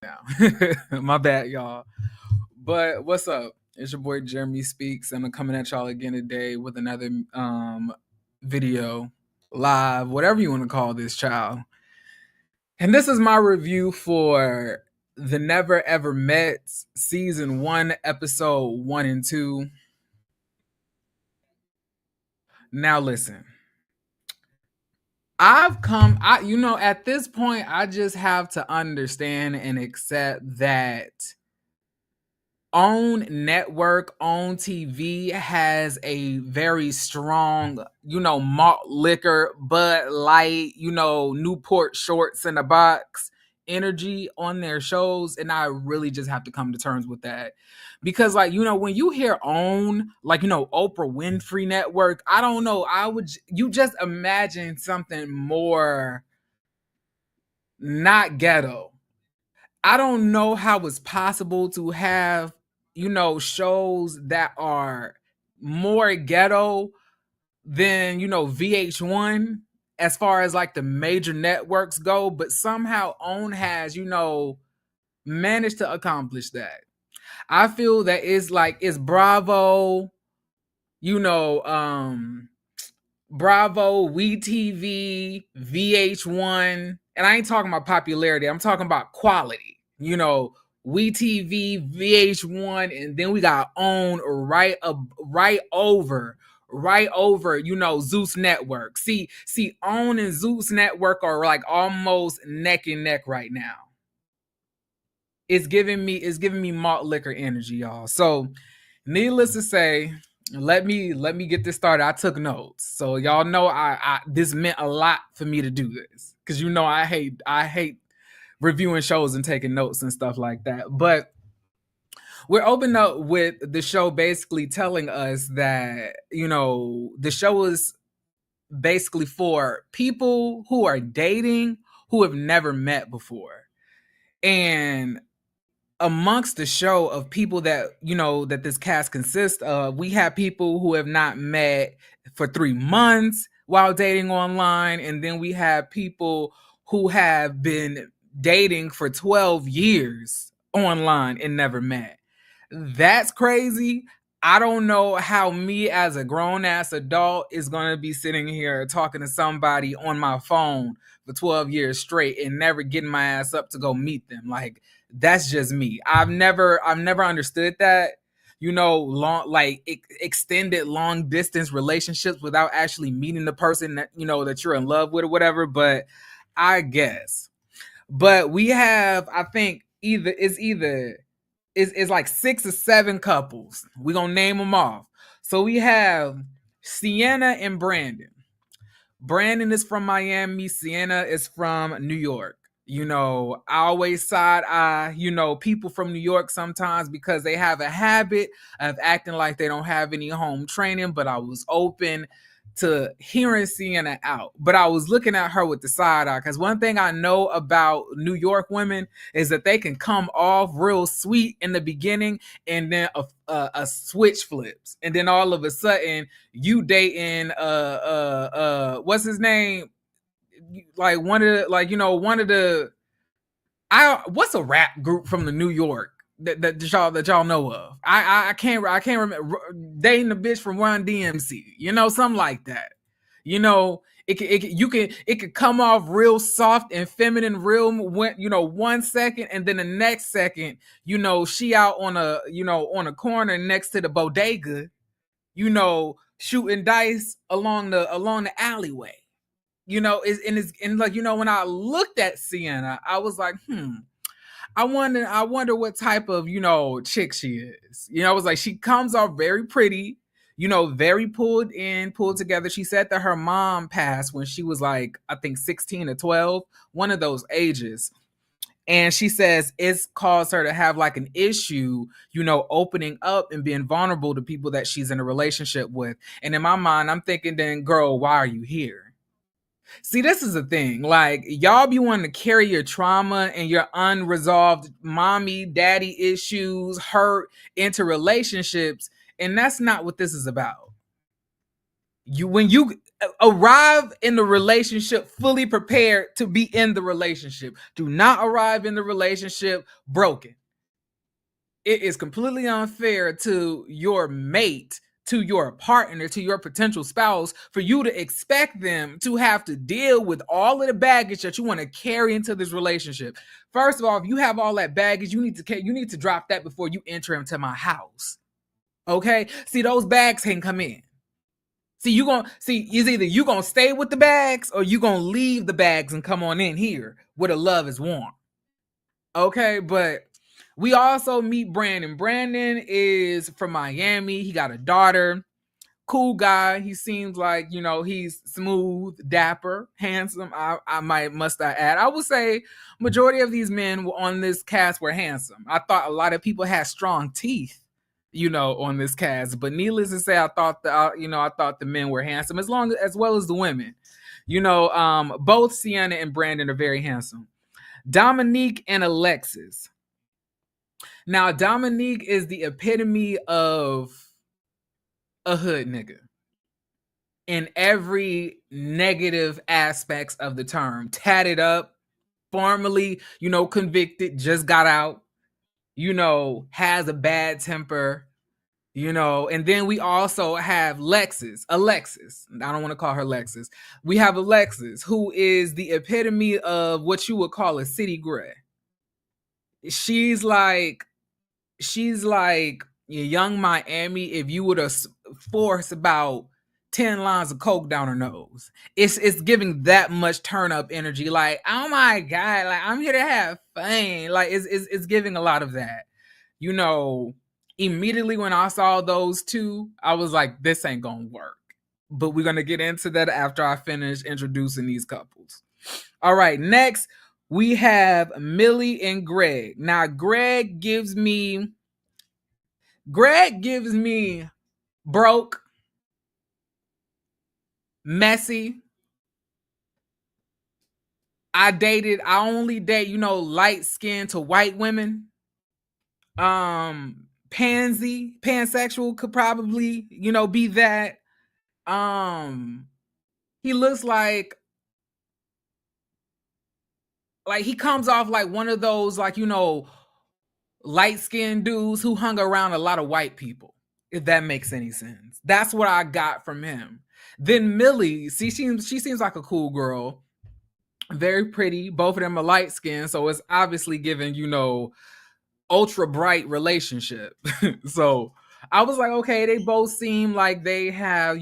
Now. My bad, y'all. But what's up? It's your boy Jeremy Speaks, and I'm coming at y'all again today with another video, live, whatever you want to call this, child. And this is my review for The Never Ever Mets, Season 1, Episode 1 and 2. Now listen. At this point, I just have to understand and accept that OWN network, OWN TV has a very strong, malt liquor, Bud Light, Newport shorts in a box energy on their shows. And I really just have to come to terms with that. Because, when you hear OWN, Oprah Winfrey Network, I don't know, you just imagine something more not ghetto. I don't know how it's possible to have, shows that are more ghetto than, VH1 as far as like the major networks go, but somehow OWN has, managed to accomplish that. I feel that it's Bravo, Bravo, WeTV, VH1, and I ain't talking about popularity. I'm talking about quality. WeTV, VH1, and then we got OWN right over, Zeus Network. See, OWN and Zeus Network are like almost neck and neck right now. It's giving me malt liquor energy, y'all. So, needless to say, let me get this started. I took notes, so y'all know I this meant a lot for me to do this, because I hate reviewing shows and taking notes and stuff like that. But we're opening up with the show basically telling us that the show is basically for people who are dating who have never met before, and amongst the show of people that that this cast consists of, we have people who have not met for 3 months while dating online, and then we have people who have been dating for 12 years online and never met. That's crazy. I don't know how me as a grown-ass adult is going to be sitting here talking to somebody on my phone for 12 years straight and never getting my ass up to go meet them. Like, that's just me. I've never understood that, extended long distance relationships without actually meeting the person that, that you're in love with or whatever. But I guess. But we have, I think, either it's like 6 or 7 couples. We're gonna name them off. So we have Sienna and Brandon. Brandon is from Miami. Sienna is from New York. I always side eye, people from New York sometimes because they have a habit of acting like they don't have any home training. But I was open to hearing Sienna out. But I was looking at her with the side eye because one thing I know about New York women is that they can come off real sweet in the beginning and then a switch flips. And then all of a sudden you dating what's his name? Like one of the one of the what's a rap group from the New York that y'all know of? I can't remember, dating a bitch from Run DMC, something like that. It could come off real soft and feminine, real 1 second, and then the next second, she out on a corner next to the bodega, shooting dice along the alleyway. When I looked at Sienna, I was like, I wonder what type of, chick she is. I was like, she comes off very pretty, very pulled together. She said that her mom passed when she was like, I think 16 or 12, one of those ages. And she says it's caused her to have like an issue, opening up and being vulnerable to people that she's in a relationship with. And in my mind, I'm thinking, then girl, why are you here? See, this is the thing. Like, y'all be wanting to carry your trauma and your unresolved mommy, daddy issues, hurt into relationships. And that's not what this is about. When you arrive in the relationship fully prepared to be in the relationship, do not arrive in the relationship broken. It is completely unfair to your mate, to your partner, to your potential spouse, for you to expect them to have to deal with all of the baggage that you want to carry into this relationship. First of all, if you have all that baggage, you need to drop that before you enter into my house. Okay? See, those bags can come in. See, it's either you gonna stay with the bags or you gonna leave the bags and come on in here where the love is warm. Okay, but we also meet Brandon. Brandon is from Miami. He got a daughter. Cool guy. He seems like, he's smooth, dapper, handsome. Must I add. I would say majority of these men on this cast were handsome. I thought a lot of people had strong teeth, on this cast. But needless to say, I thought the men were handsome as well as the women. Both Sienna and Brandon are very handsome. Dominique and Alexis. Now, Dominique is the epitome of a hood nigga in every negative aspects of the term. Tatted up, formerly, convicted, just got out, has a bad temper, and then we also have Alexis. I don't want to call her Lexus. We have Alexis, who is the epitome of what you would call a city gray. She's like young Miami if you would have forced about 10 lines of coke down her nose. It's giving that much turn up energy. Like, oh my God, like I'm here to have fun. Like it's giving a lot of that. Immediately when I saw those two, I was like, this ain't gonna work. But we're gonna get into that after I finish introducing these couples. All right, next we have Millie and Greg. Now, Greg gives me broke, messy. I only date, light-skinned to white women. Pansexual could probably, be that. He looks like he comes off like one of those, light-skinned dudes who hung around a lot of white people, if that makes any sense. That's what I got from him. Then Millie, she seems like a cool girl, very pretty. Both of them are light-skinned, so it's obviously giving, ultra bright relationship. So I was like, okay, they both seem like they have,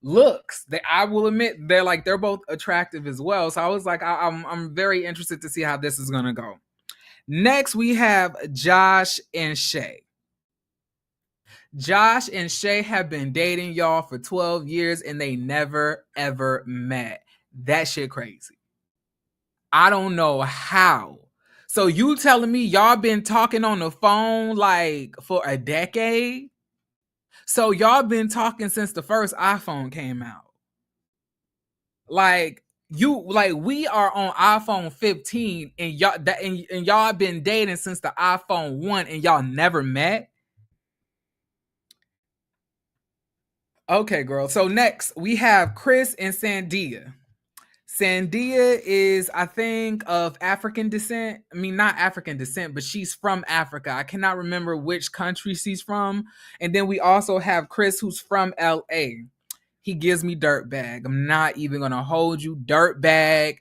looks. I will admit they're both attractive as well. So I was like, I'm very interested to see how this is gonna go. Next, we have Josh and Shay. Josh and Shay have been dating y'all for 12 years and they never ever met. That shit crazy. I don't know how. So you telling me y'all been talking on the phone like for a decade? So y'all been talking since the first iPhone came out. Like we are on iPhone 15 and y'all been dating since the iPhone 1 and y'all never met? Okay, girl. So next we have Chris and Sandia. Sandia is, I think, of African descent. I mean, not African descent, but she's from Africa. I cannot remember which country she's from. And then we also have Chris, who's from LA. He gives me dirtbag. I'm not even gonna hold you. Dirtbag,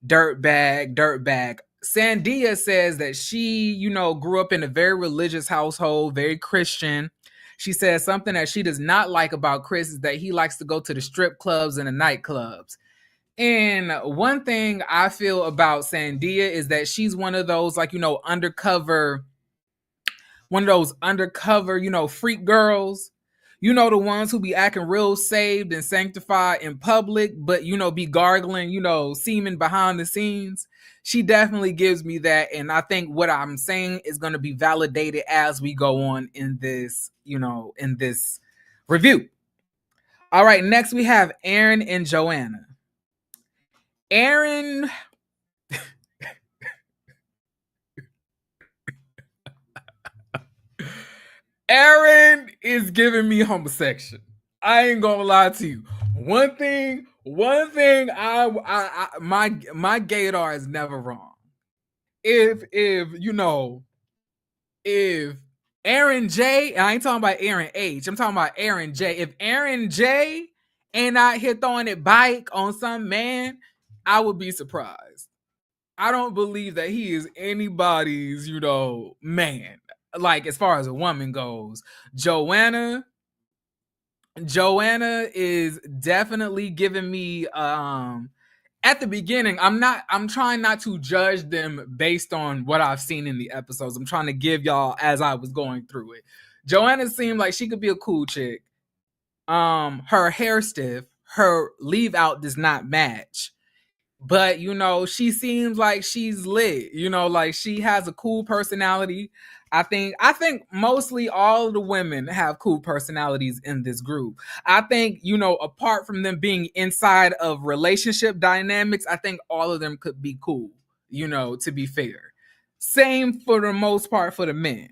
dirtbag, dirtbag. Sandia says that she, grew up in a very religious household, very Christian. She says something that she does not like about Chris is that he likes to go to the strip clubs and the nightclubs. And one thing I feel about Sandia is that she's one of those, undercover, freak girls. The ones who be acting real saved and sanctified in public, but, be gargling, semen behind the scenes. She definitely gives me that. And I think what I'm saying is going to be validated as we go on in this, in this review. All right, next we have Aaron and Joanna. Aaron Aaron is giving me homosexual. I ain't gonna lie to you. One thing, my gaydar is never wrong. If if Aaron J, and I ain't talking about Aaron H, I'm talking about Aaron J. If Aaron J ain't out here throwing it bike on some man, I would be surprised. I don't believe that he is anybody's, man. Like as far as a woman goes, Joanna is definitely giving me at the beginning, I'm trying not to judge them based on what I've seen in the episodes. I'm trying to give y'all as I was going through it. Joanna seemed like she could be a cool chick. Her hair stiff, her leave out does not match. But she seems like she's lit. Like she has a cool personality. I think mostly all of the women have cool personalities in this group. I think, apart from them being inside of relationship dynamics, I think all of them could be cool, to be fair. Same for the most part for the men,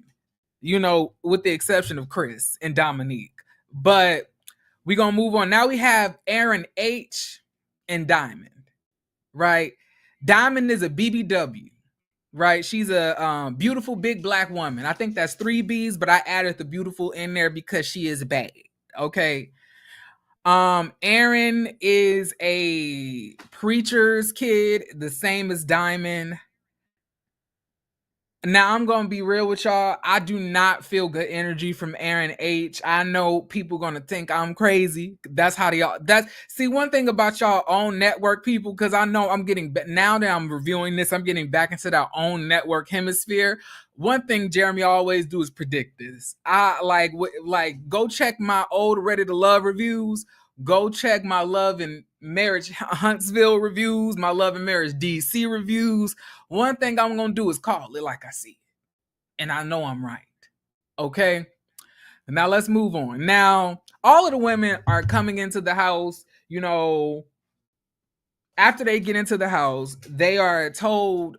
with the exception of Chris and Dominique. But we're going to move on. Now we have Aaron H and Diamond. Right? Diamond is a BBW, right? She's a beautiful big black woman. I think that's 3 B's, but I added the beautiful in there because she is bad. Okay. Aaron is a preacher's kid, the same as Diamond. Now I'm gonna be real with y'all. I do not feel good energy from Aaron H. I know people gonna think I'm crazy. That's how y'all. See one thing about y'all own network people, because I know I'm getting now that I'm reviewing this, I'm getting back into that own network hemisphere. One thing Jeremy always do is predict this. I like go check my old Ready to Love reviews. Go check my Love and Marriage Huntsville reviews, my Love and Marriage DC reviews. One thing I'm going to do is call it like I see it. And I know I'm right. Okay? Now let's move on. Now, all of the women are coming into the house, after they get into the house, they are told,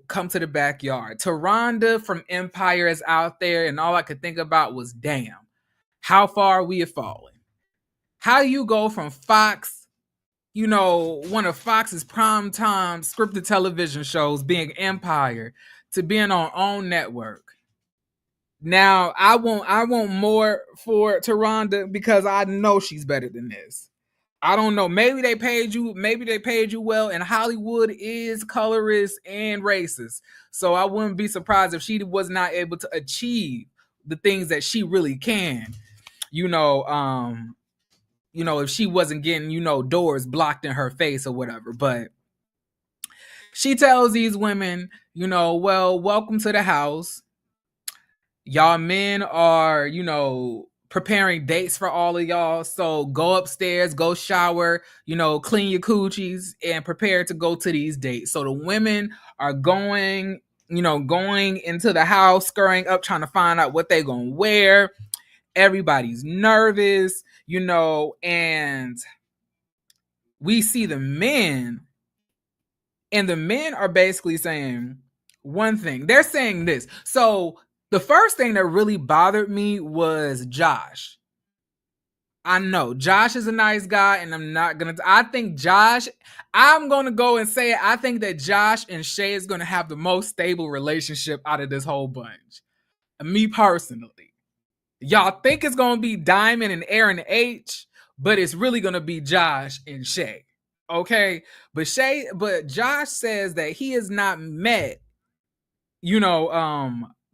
come to the backyard. Taronda from Empire is out there, and all I could think about was, damn, how far we have fallen. How you go from Fox, one of Fox's primetime scripted television shows being Empire to being on own network. Now, I want more for Taronda because I know she's better than this. I don't know. Maybe they paid you well, and Hollywood is colorist and racist. So I wouldn't be surprised if she was not able to achieve the things that she really can. if she wasn't getting, doors blocked in her face or whatever. But she tells these women, well, welcome to the house. Y'all men are, preparing dates for all of y'all. So go upstairs, go shower, clean your coochies and prepare to go to these dates. So the women are going into the house, scurrying up, trying to find out what they're going to wear. Everybody's nervous, and we see the men, and the men are basically saying one thing. They're saying this. So the first thing that really bothered me was Josh. I know Josh is a nice guy, and I think Josh, I'm going to go and say it. I think that Josh and Shay is going to have the most stable relationship out of this whole bunch. Me personally. Y'all think it's going to be Diamond and Aaron H, but it's really going to be Josh and Shay. Okay? But Josh says that he has not met,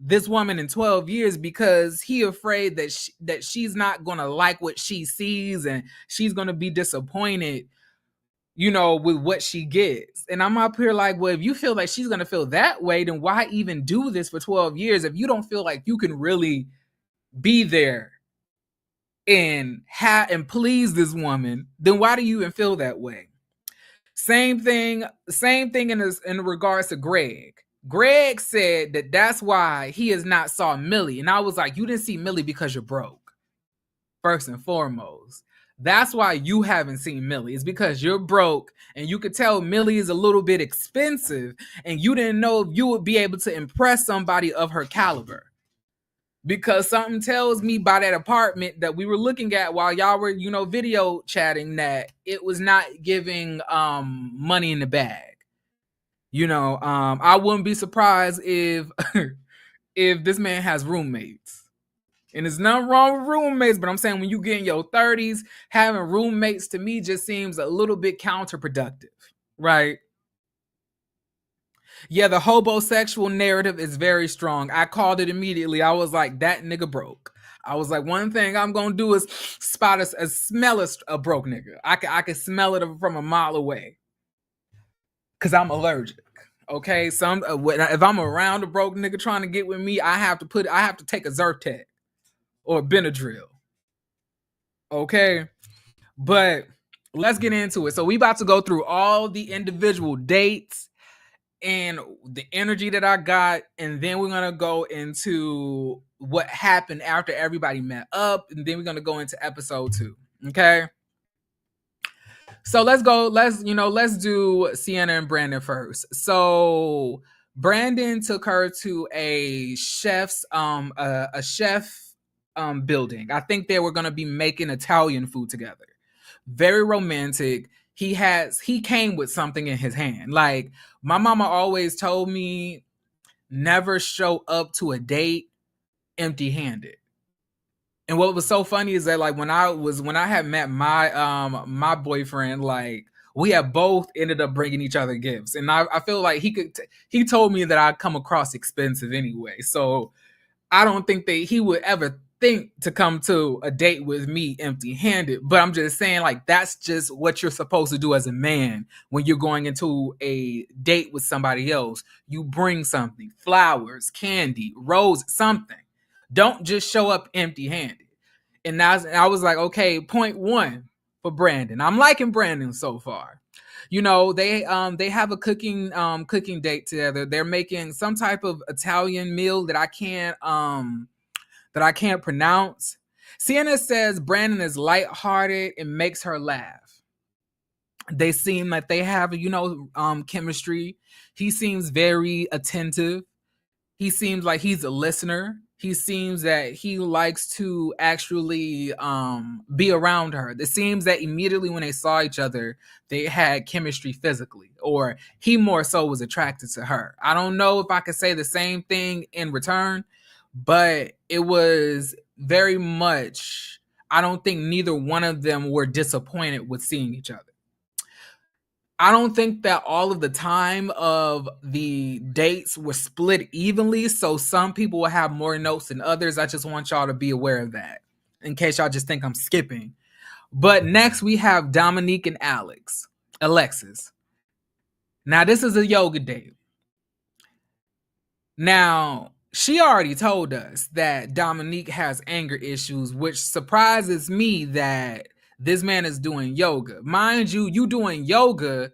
this woman in 12 years because he afraid that she's not going to like what she sees and she's going to be disappointed, with what she gets. And I'm up here like, well, if you feel like she's going to feel that way, then why even do this for 12 years if you don't feel like you can really be there and please this woman? Then why do you even feel that way? Same thing in regards to Greg. Greg said that that's why he has not saw Millie. And I was like, you didn't see Millie because you're broke. First and foremost. That's why you haven't seen Millie. It's because you're broke and you could tell Millie is a little bit expensive and you didn't know if you would be able to impress somebody of her caliber. Because something tells me by that apartment that we were looking at while y'all were, video chatting, that it was not giving money in the bag. I wouldn't be surprised if if this man has roommates. And there's nothing wrong with roommates, but I'm saying when you get in your 30s, having roommates to me just seems a little bit counterproductive, right? Yeah, the homosexual narrative is very strong. I called it immediately. I was like, that nigga broke. I was like, one thing I'm going to do is smell a broke nigga. I can smell it from a mile away. Because I'm allergic. Okay, if I'm around a broke nigga trying to get with me, I have to take a Zyrtec or Benadryl. Okay, but let's get into it. So we about to go through all the individual dates and the energy that I got, and then we're gonna go into what happened after everybody met up, and then we're gonna go into episode 2. Okay. So let's do Sienna and Brandon first. So Brandon took her to a chef's building. I think they were going to be making Italian food together. Very romantic. He came with something in his hand. Like, my mama always told me, never show up to a date empty-handed. And what was so funny is that, like, when I had met my my boyfriend, like, we have both ended up bringing each other gifts, and I feel like he told me that I'd come across expensive anyway, so I don't think that he would ever think to come to a date with me empty-handed. But I'm just saying, like, that's just what you're supposed to do as a man when you're going into a date with somebody else. You bring something, flowers, candy, rose, something. Don't just show up empty-handed. And I was like, okay, point 1 for Brandon. I'm liking Brandon so far. They have a cooking date together. They're making some type of Italian meal that I can't pronounce. Sienna says Brandon is lighthearted and makes her laugh. They seem like they have, chemistry. He seems very attentive. He seems like he's a listener. He seems that he likes to actually be around her. It seems that immediately when they saw each other, they had chemistry physically, or he more so was attracted to her. I don't know if I could say the same thing in return, but it was very much, I don't think neither one of them were disappointed with seeing each other. I don't think that all of the time of the dates were split evenly, so some people will have more notes than others. I just want y'all to be aware of that in case y'all just think I'm skipping. But next we have Dominique and Alexis. Now this is a yoga date. Now, she already told us that Dominique has anger issues, which surprises me that this man is doing yoga. Mind you, you doing yoga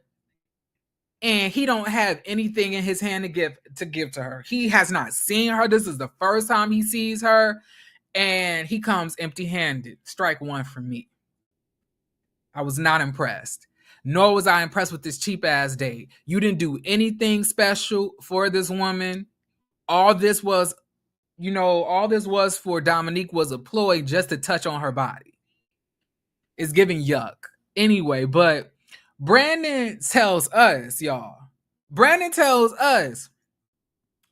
and he don't have anything in his hand to give to her. He has not seen her. This is the first time he sees her, and he comes empty-handed. Strike one for me. I was not impressed. Nor was I impressed with this cheap ass date. You didn't do anything special for this woman. All this was for Dominique was a ploy just to touch on her body. It's giving yuck. Anyway, but Brandon tells us, y'all. Brandon tells us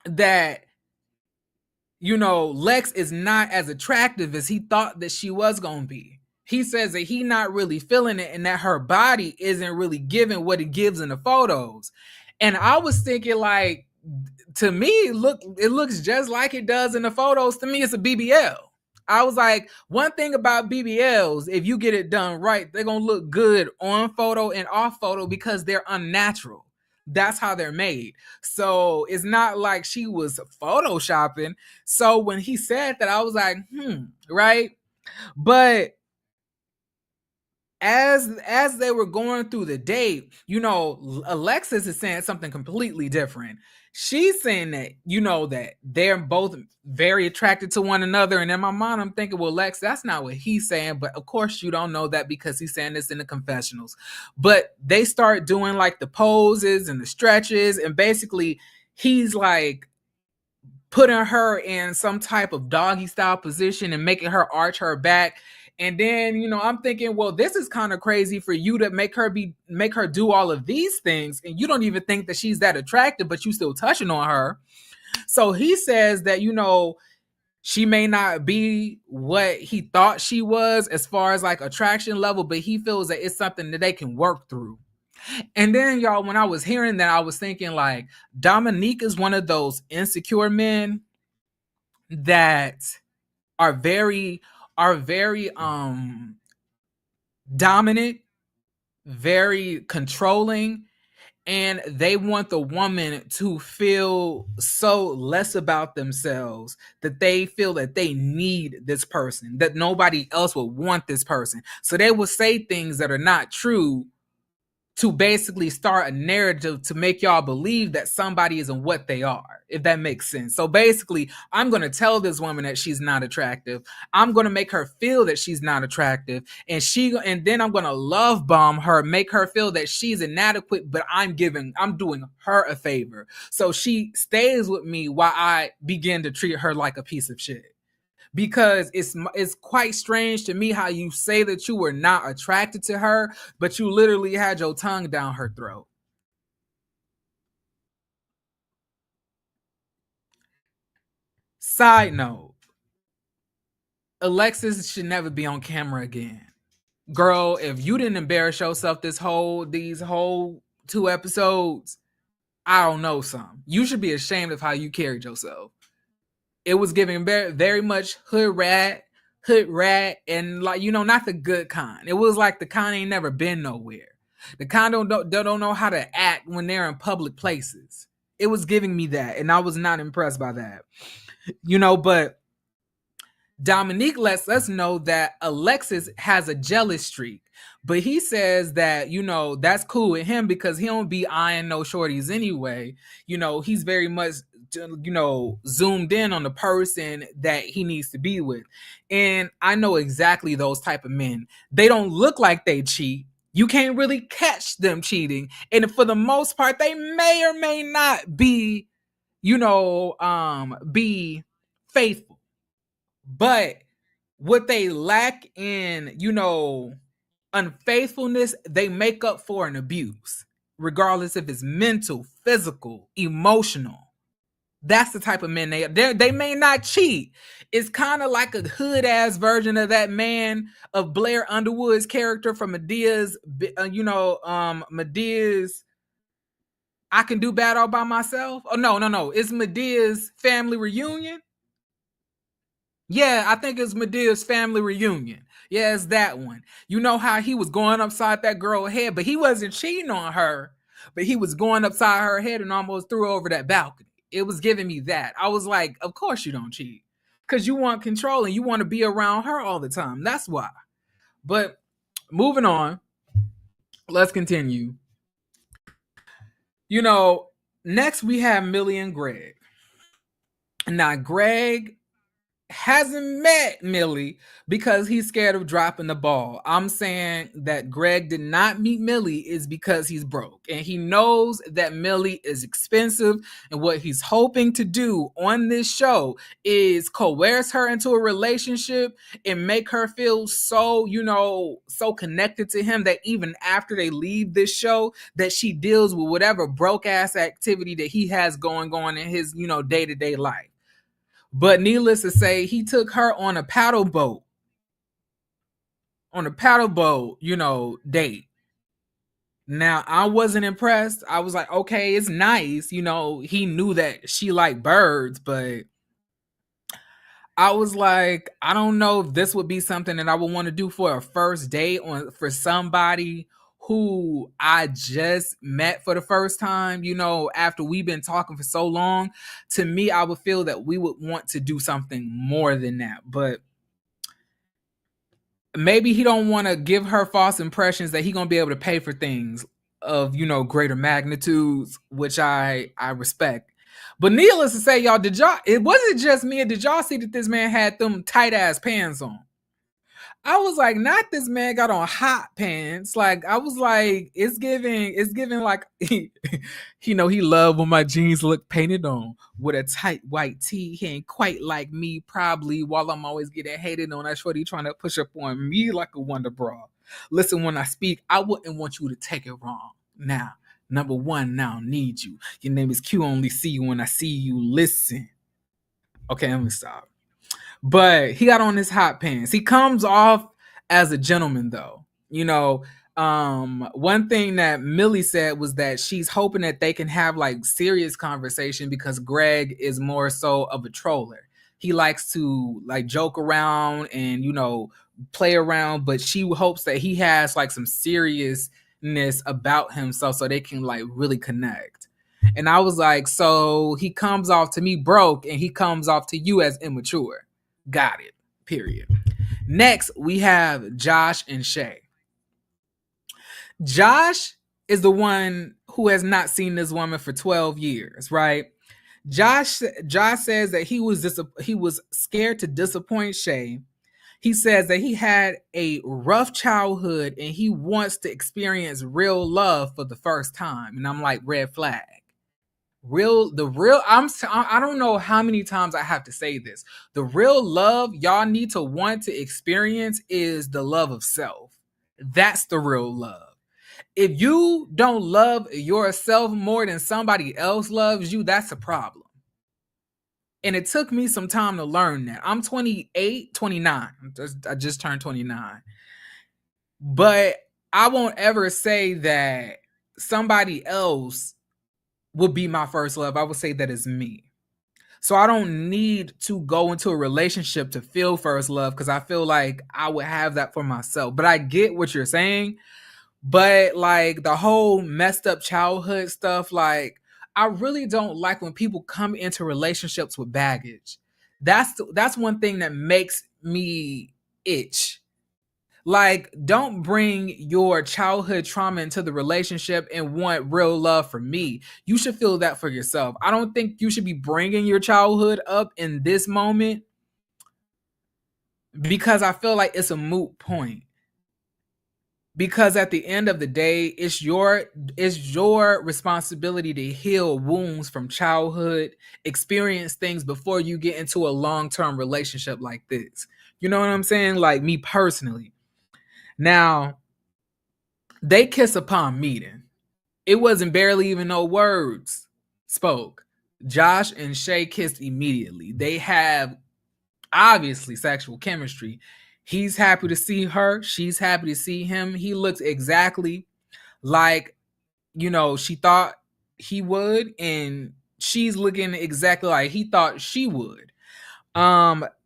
that, Lex is not as attractive as he thought that she was going to be. He says that he not really feeling it and that her body isn't really giving what it gives in the photos. And I was thinking, like, to me, it looks just like it does in the photos. To me, it's a BBL. I was like, one thing about BBLs, if you get it done right, they're going to look good on photo and off photo because they're unnatural. That's how they're made. So it's not like she was photoshopping. So when he said that, I was like, right? But as they were going through the date, Alexis is saying something completely different. She's saying that, that they're both very attracted to one another. And in my mind, I'm thinking, well, Lex, that's not what he's saying. But of course, you don't know that because he's saying this in the confessionals. But they start doing like the poses and the stretches. And basically, he's like putting her in some type of doggy style position and making her arch her back. And then, I'm thinking, well, this is kind of crazy for you to make her do all of these things. And you don't even think that she's that attractive, but you still touching on her. So he says that, she may not be what he thought she was as far as like attraction level, but he feels that it's something that they can work through. And then, y'all, when I was hearing that, I was thinking like Dominique is one of those insecure men that are very dominant, very controlling, and they want the woman to feel so less about themselves that they feel that they need this person, that nobody else would want this person. So they will say things that are not true to basically start a narrative to make y'all believe that somebody isn't what they are, if that makes sense. So basically, I'm going to tell this woman that she's not attractive. I'm going to make her feel that she's not attractive. And then I'm going to love bomb her, make her feel that she's inadequate, but I'm doing her a favor. So she stays with me while I begin to treat her like a piece of shit. Because it's quite strange to me how you say that you were not attracted to her, but you literally had your tongue down her throat. Side note, Alexis should never be on camera again. Girl, if you didn't embarrass yourself these whole 2 episodes, I don't know something. You should be ashamed of how you carried yourself. It was giving very, very much hood rat, and like, not the good kind. It was like the kind ain't never been nowhere. The kind don't know how to act when they're in public places. It was giving me that, and I was not impressed by that. But Dominique lets us know that Alexis has a jealous streak, but he says that, that's cool with him because he don't be eyeing no shorties anyway. He's very much, zoomed in on the person that he needs to be with. And I know exactly those type of men. They don't look like they cheat. You can't really catch them cheating. And for the most part, they may or may not be, be faithful. But what they lack in, unfaithfulness, they make up for in abuse, regardless if it's mental, physical, emotional. That's the type of men they may not cheat. It's kind of like a hood ass version of that man of Blair Underwood's character from Medea's, Medea's I Can Do Bad All By Myself. Oh, no. It's Medea's Family Reunion. Yeah, I think it's Medea's Family Reunion. Yeah, it's that one. You know how he was going upside that girl's head, but he wasn't cheating on her, but he was going upside her head and almost threw her over that balcony. It was giving me that. I was like, of course you don't cheat. Because you want control and you want to be around her all the time. That's why. But moving on, let's continue. You know, next we have Millie and Greg. Now, Greg hasn't met Millie because he's scared of dropping the ball. I'm saying that Greg did not meet Millie is because he's broke and he knows that Millie is expensive, and what he's hoping to do on this show is coerce her into a relationship and make her feel so, so connected to him that even after they leave this show that she deals with whatever broke ass activity that he has going on in his, day-to-day life. But needless to say, he took her on a paddle boat. Date. Now, I wasn't impressed. I was like, okay, it's nice. He knew that she liked birds, but I was like, I don't know if this would be something that I would want to do for a first date for somebody who I just met for the first time, after we've been talking for so long. To me, I would feel that we would want to do something more than that. But maybe he don't want to give her false impressions that he gonna be able to pay for things of, greater magnitudes, which I respect. But needless to say, y'all, it wasn't just me. Did y'all see that this man had them tight ass pants on? I was like, not this man got on hot pants. Like, I was like, it's giving like, he loved when my jeans look painted on with a tight white tee. He ain't quite like me, probably, while I'm always getting hated on. That's what he trying to push up on me like a wonder bra. Listen, when I speak, I wouldn't want you to take it wrong. Now, number one, now need you. Your name is Q, only see you when I see you. Listen. Okay, let me stop. But he got on his hot pants. He comes off as a gentleman, though. One thing that Millie said was that she's hoping that they can have like serious conversation because Greg is more so of a troller. He likes to like joke around and, play around, but she hopes that he has like some seriousness about himself so they can like really connect. And I was like, so he comes off to me broke and he comes off to you as immature. Got it. Period. Next, we have Josh and Shay. Josh is the one who has not seen this woman for 12 years, right? Josh says that he was scared to disappoint Shay. He says that he had a rough childhood and he wants to experience real love for the first time. And I'm like, red flag. I don't know how many times I have to say this. The real love y'all need to want to experience is the love of self. That's the real love. If you don't love yourself more than somebody else loves you, that's a problem. And it took me some time to learn that. I'm 28, 29. I just turned 29. But I won't ever say that somebody else would be my first love. I would say that is me. So I don't need to go into a relationship to feel first love because I feel like I would have that for myself. But I get what you're saying. But like the whole messed up childhood stuff, like I really don't like when people come into relationships with baggage. That's one thing that makes me itch. Like, don't bring your childhood trauma into the relationship and want real love from me. You should feel that for yourself. I don't think you should be bringing your childhood up in this moment because I feel like it's a moot point. Because at the end of the day, it's your responsibility to heal wounds from childhood, experience things before you get into a long-term relationship like this. You know what I'm saying? Like me personally. Now, they kiss upon meeting. It wasn't barely even no words spoke. Josh and Shay kissed immediately. They have obviously sexual chemistry. He's happy to see her. She's happy to see him. He looks exactly like, she thought he would, and she's looking exactly like he thought she would.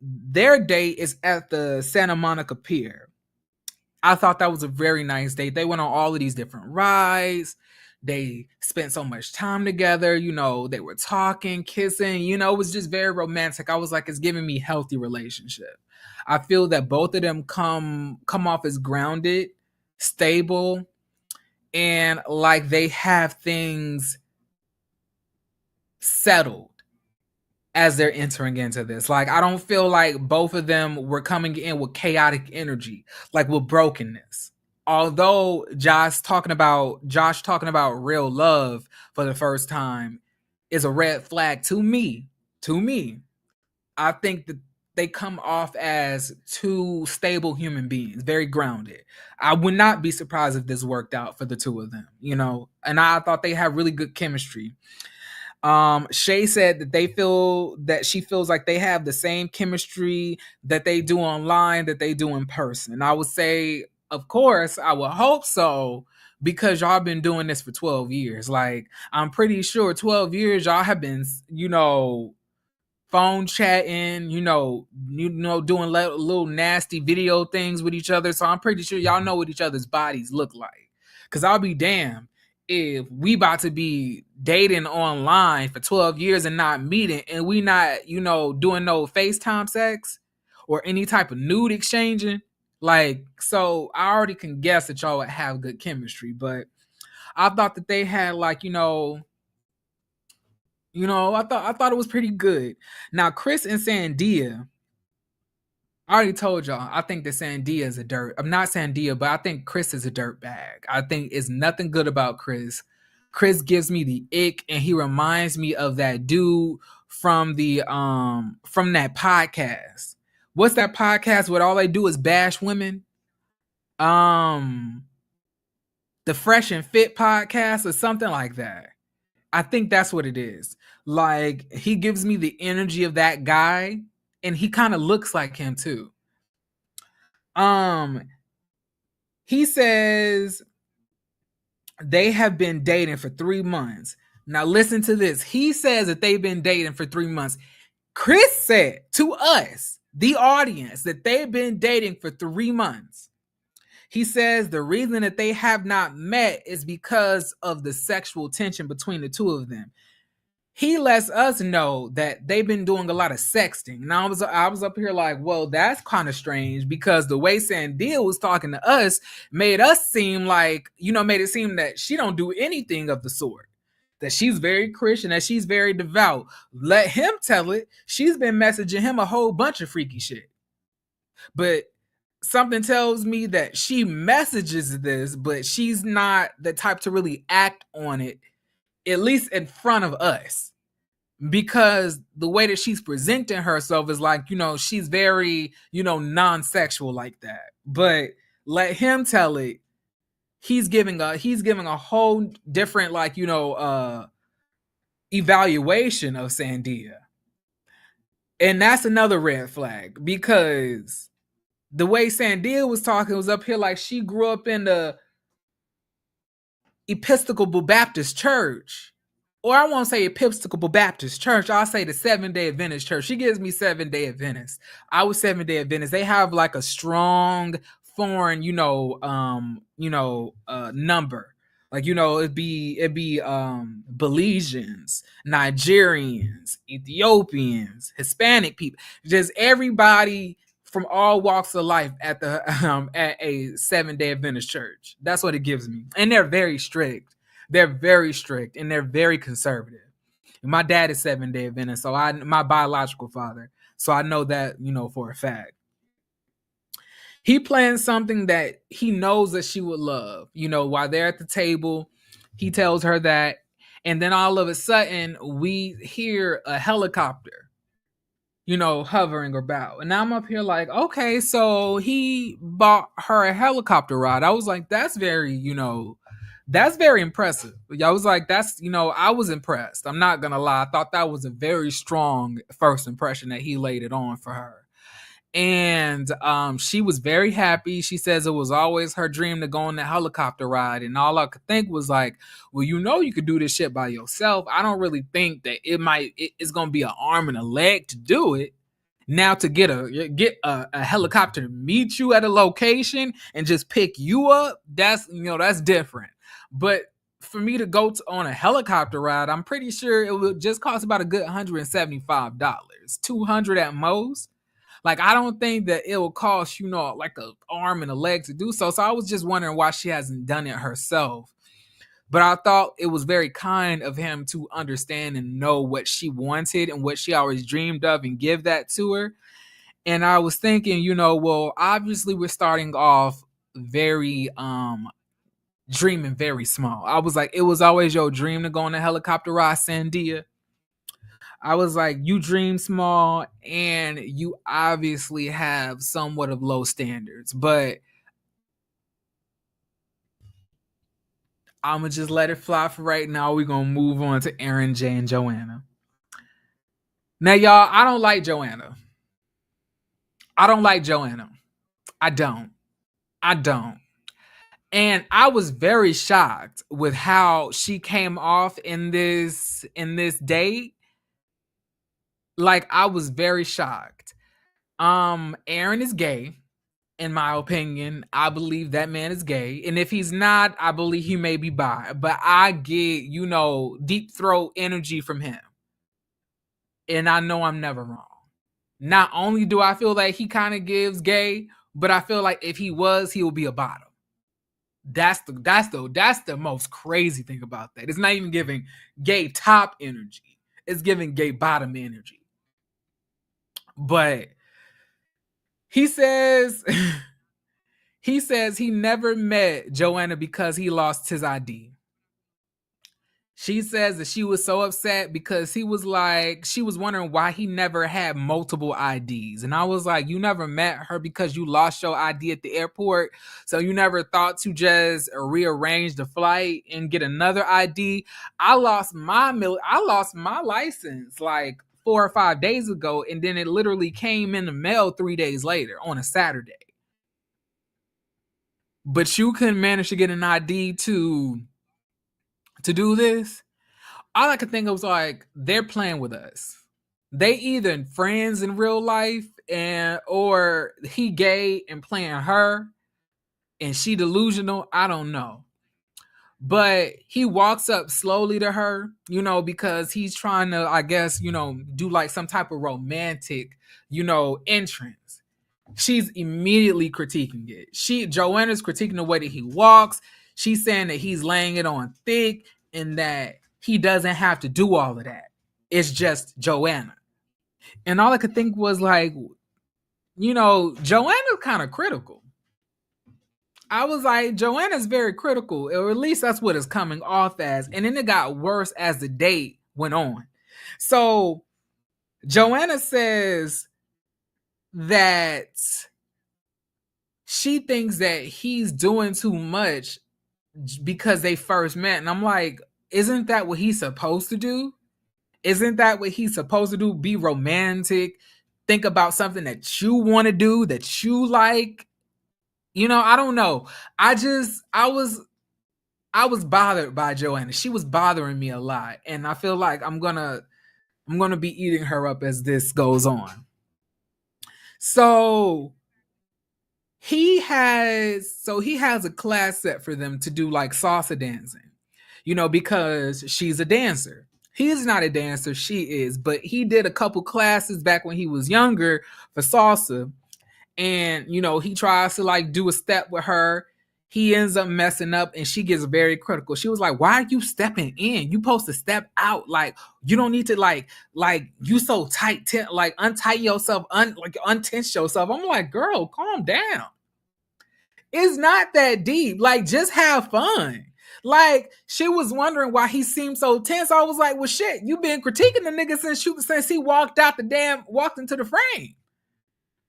Their date is at the Santa Monica Pier. I thought that was a very nice date. They went on all of these different rides. They spent so much time together. They were talking, kissing. It was just very romantic. I was like, it's giving me healthy relationship. I feel that both of them come off as grounded, stable, and like they have things settled as they're entering into this. Like, I don't feel like both of them were coming in with chaotic energy, like with brokenness. Although Josh talking about real love for the first time is a red flag to me. To me, I think that they come off as two stable human beings, very grounded. I would not be surprised if this worked out for the two of them, and I thought they had really good chemistry. Shay said that she feels like they have the same chemistry that they do online, that they do in person. And I would say, of course, I would hope so, because y'all been doing this for 12 years. Like, I'm pretty sure 12 years y'all have been, phone chatting, doing little nasty video things with each other. So I'm pretty sure y'all know what each other's bodies look like. Cause I'll be damned if we about to be dating online for 12 years and not meeting, and we not, doing no FaceTime sex or any type of nude exchanging. Like, so I already can guess that y'all would have good chemistry, but I thought that they had like, I thought it was pretty good. Now, Chris and Sandia, I already told y'all, I think that Sandia is a dirt. I'm not Sandia, but I think Chris is a dirt bag. I think it's nothing good about Chris. Chris gives me the ick, and he reminds me of that dude from that podcast. What's that podcast where all they do is bash women? The Fresh and Fit podcast or something like that. I think that's what it is. Like, he gives me the energy of that guy, and he kind of looks like him too. He says they have been dating for 3 months. Now listen to this. He says that they've been dating for 3 months. Chris said to us, the audience, that they've been dating for 3 months. He says the reason that they have not met is because of the sexual tension between the two of them. He lets us know that they've been doing a lot of sexting. And I was up here like, well, that's kind of strange, because the way Sandia was talking to us made it seem that she don't do anything of the sort. That she's very Christian, that she's very devout. Let him tell it. She's been messaging him a whole bunch of freaky shit. But something tells me that she messages this, but she's not the type to really act on it, at least in front of us, because the way that she's presenting herself is like, she's very, non-sexual like that. But let him tell it. He's giving a whole different, like, evaluation of Sandia. And that's another red flag, because the way Sandia was talking was up here like she grew up in the Episcopal Baptist Church. Or I won't say Episcopal Baptist Church. I'll say the Seventh-day Adventist Church. She gives me Seventh-day Adventist. I was Seventh-day Adventist. They have like a strong foreign, number. Like, it'd be Belizeans, Nigerians, Ethiopians, Hispanic people, just everybody from all walks of life at a Seventh-day Adventist church. That's what it gives me. And they're very strict. They're very strict, and they're very conservative. And my dad is Seventh-day Adventist, so my biological father. So I know that, for a fact. He plans something that he knows that she would love. While they're at the table, he tells her that. And then all of a sudden, we hear a helicopter, hovering about. And I'm up here like, okay, so he bought her a helicopter ride. I was like, that's very impressive. I was like, I was impressed. I'm not going to lie. I thought that was a very strong first impression that he laid it on for her. And she was very happy. She says it was always her dream to go on the helicopter ride. And all I could think was like, well, you could do this shit by yourself. I don't really think that it's going to be an arm and a leg to do it. Now to get a helicopter to meet you at a location and just pick you up, that's different. But for me to go on a helicopter ride, I'm pretty sure it would just cost about a good $175, 200 at most. Like I don't think that it will cost like an arm and a leg to do so. So I was just wondering why she hasn't done it herself. But I thought it was very kind of him to understand and know what she wanted and what she always dreamed of and give that to her. And I was thinking, well, obviously we're starting off very dreaming very small. I was like, it was always your dream to go on a helicopter ride, Sandia. I was like, you dream small and you obviously have somewhat of low standards, but I'm gonna just let it fly for right now. We're gonna move on to Aaron J and Joanna. Now, y'all, I don't like Joanna. I don't like Joanna. I don't. I don't. And I was very shocked with how she came off in this date. Like I was very shocked. Aaron is gay, in my opinion. I believe that man is gay. And if he's not, I believe he may be bi. But I get, deep throat energy from him. And I know I'm never wrong. Not only do I feel like he kind of gives gay, but I feel like if he was, he would be a bottom. That's the most crazy thing about that. It's not even giving gay top energy. It's giving gay bottom energy. But he says he never met Joanna because he lost his ID. She says that she was so upset because she was wondering why he never had multiple IDs. And I was like, you never met her because you lost your ID at the airport. So you never thought to just rearrange the flight and get another ID. I lost my license like 4 or 5 days ago. And then it literally came in the mail 3 days later on a Saturday. But you couldn't manage to get an ID to do this. All I could think of was like, they're playing with us. They either friends in real life or he gay and playing her and she delusional. I don't know. But he walks up slowly to her, because he's trying to, I guess, do like some type of romantic, entrance. She's immediately critiquing it. Joanna's critiquing the way that he walks. She's saying that he's laying it on thick and that he doesn't have to do all of that. It's just Joanna. And all I could think was like, Joanna's kind of critical. I was like, Joanna's very critical, or at least that's what it's coming off as. And then it got worse as the date went on. So Joanna says that she thinks that he's doing too much because they first met. And I'm like, isn't that what he's supposed to do? Isn't that what he's supposed to do? Be romantic, think about something that you want to do, that you like. I don't know. I was bothered by Joanna. She was bothering me a lot. And I feel like I'm gonna be eating her up as this goes on. So he has a class set for them to do like salsa dancing, because she's a dancer. He's not a dancer, she is, but he did a couple classes back when he was younger for salsa. And, he tries to like do a step with her. He ends up messing up and she gets very critical. She was like, why are you stepping in? You supposed to step out. Like, you don't need to like you so tight, like untight yourself, untense yourself. I'm like, girl, calm down. It's not that deep. Like, just have fun. Like, she was wondering why he seemed so tense. I was like, well, shit, you been critiquing the nigga since he walked into the frame.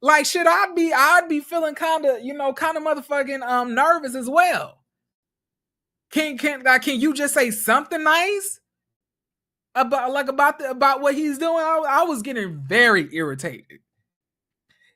Like, shit, I'd be feeling kind of motherfucking nervous as well. Can you just say something nice about what he's doing? I was getting very irritated.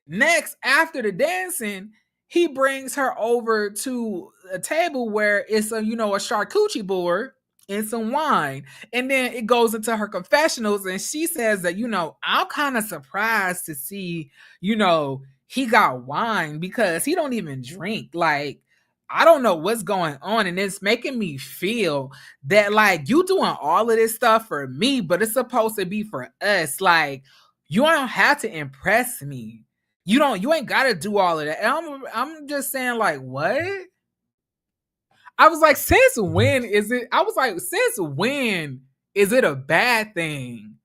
Next, after the dancing, he brings her over to a table where it's a charcuterie board, and some wine. And then it goes into her confessionals, and she says that, I'm kind of surprised to see, he got wine because he don't even drink. Like, I don't know what's going on, and it's making me feel that, like, you doing all of this stuff for me, but it's supposed to be for us. Like, you don't have to impress me. You ain't got to do all of that. And I'm just saying, like, what? I was like, since when is it? I was like, since when is it a bad thing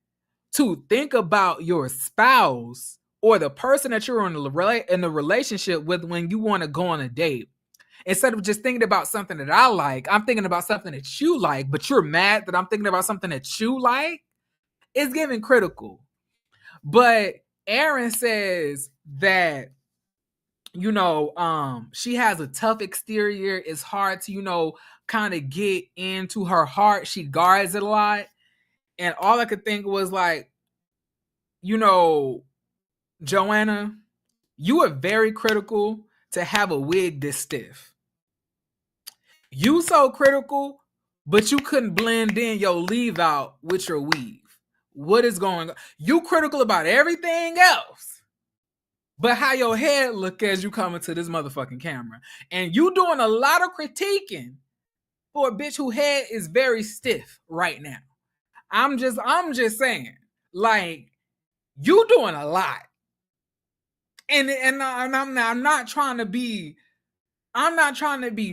to think about your spouse or the person that you're in the relationship with when you want to go on a date? Instead of just thinking about something that I like, I'm thinking about something that you like, but you're mad that I'm thinking about something that you like. It's giving critical. But Aaron says that, she has a tough exterior. It's hard to, kind of get into her heart. She guards it a lot. And all I could think was like, Joanna, you are very critical to have a wig this stiff. You so critical, but you couldn't blend in your leave out with your weave. What is going on? You critical about everything else, but how your head look as you come into this motherfucking camera. And you doing a lot of critiquing for a bitch whose head is very stiff right now. I'm just saying, like, you doing a lot. And I'm not trying to be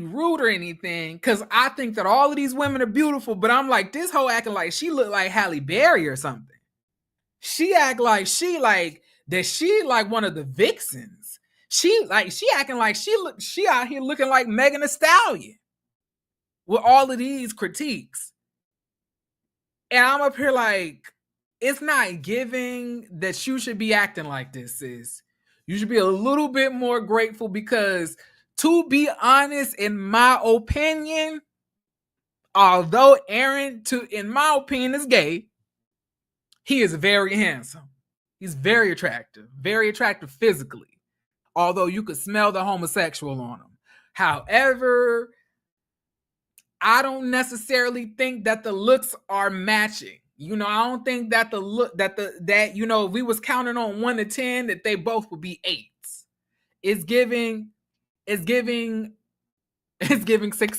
rude or anything, because I think that all of these women are beautiful, but I'm like, this hoe acting like she look like Halle Berry or something. She act like she like one of the vixens. She acting like she out here looking like Megan Thee Stallion with all of these critiques. And I'm up here like, it's not giving that you should be acting like this, sis. You should be a little bit more grateful, because, to be honest, in my opinion, although Aaron, in my opinion, is gay, he is very handsome. He's very attractive physically, although you could smell the homosexual on him. However, I don't necessarily think that the looks are matching. I don't think that the look that if we was counting on 1 to 10, that they both would be 8s. It's giving 6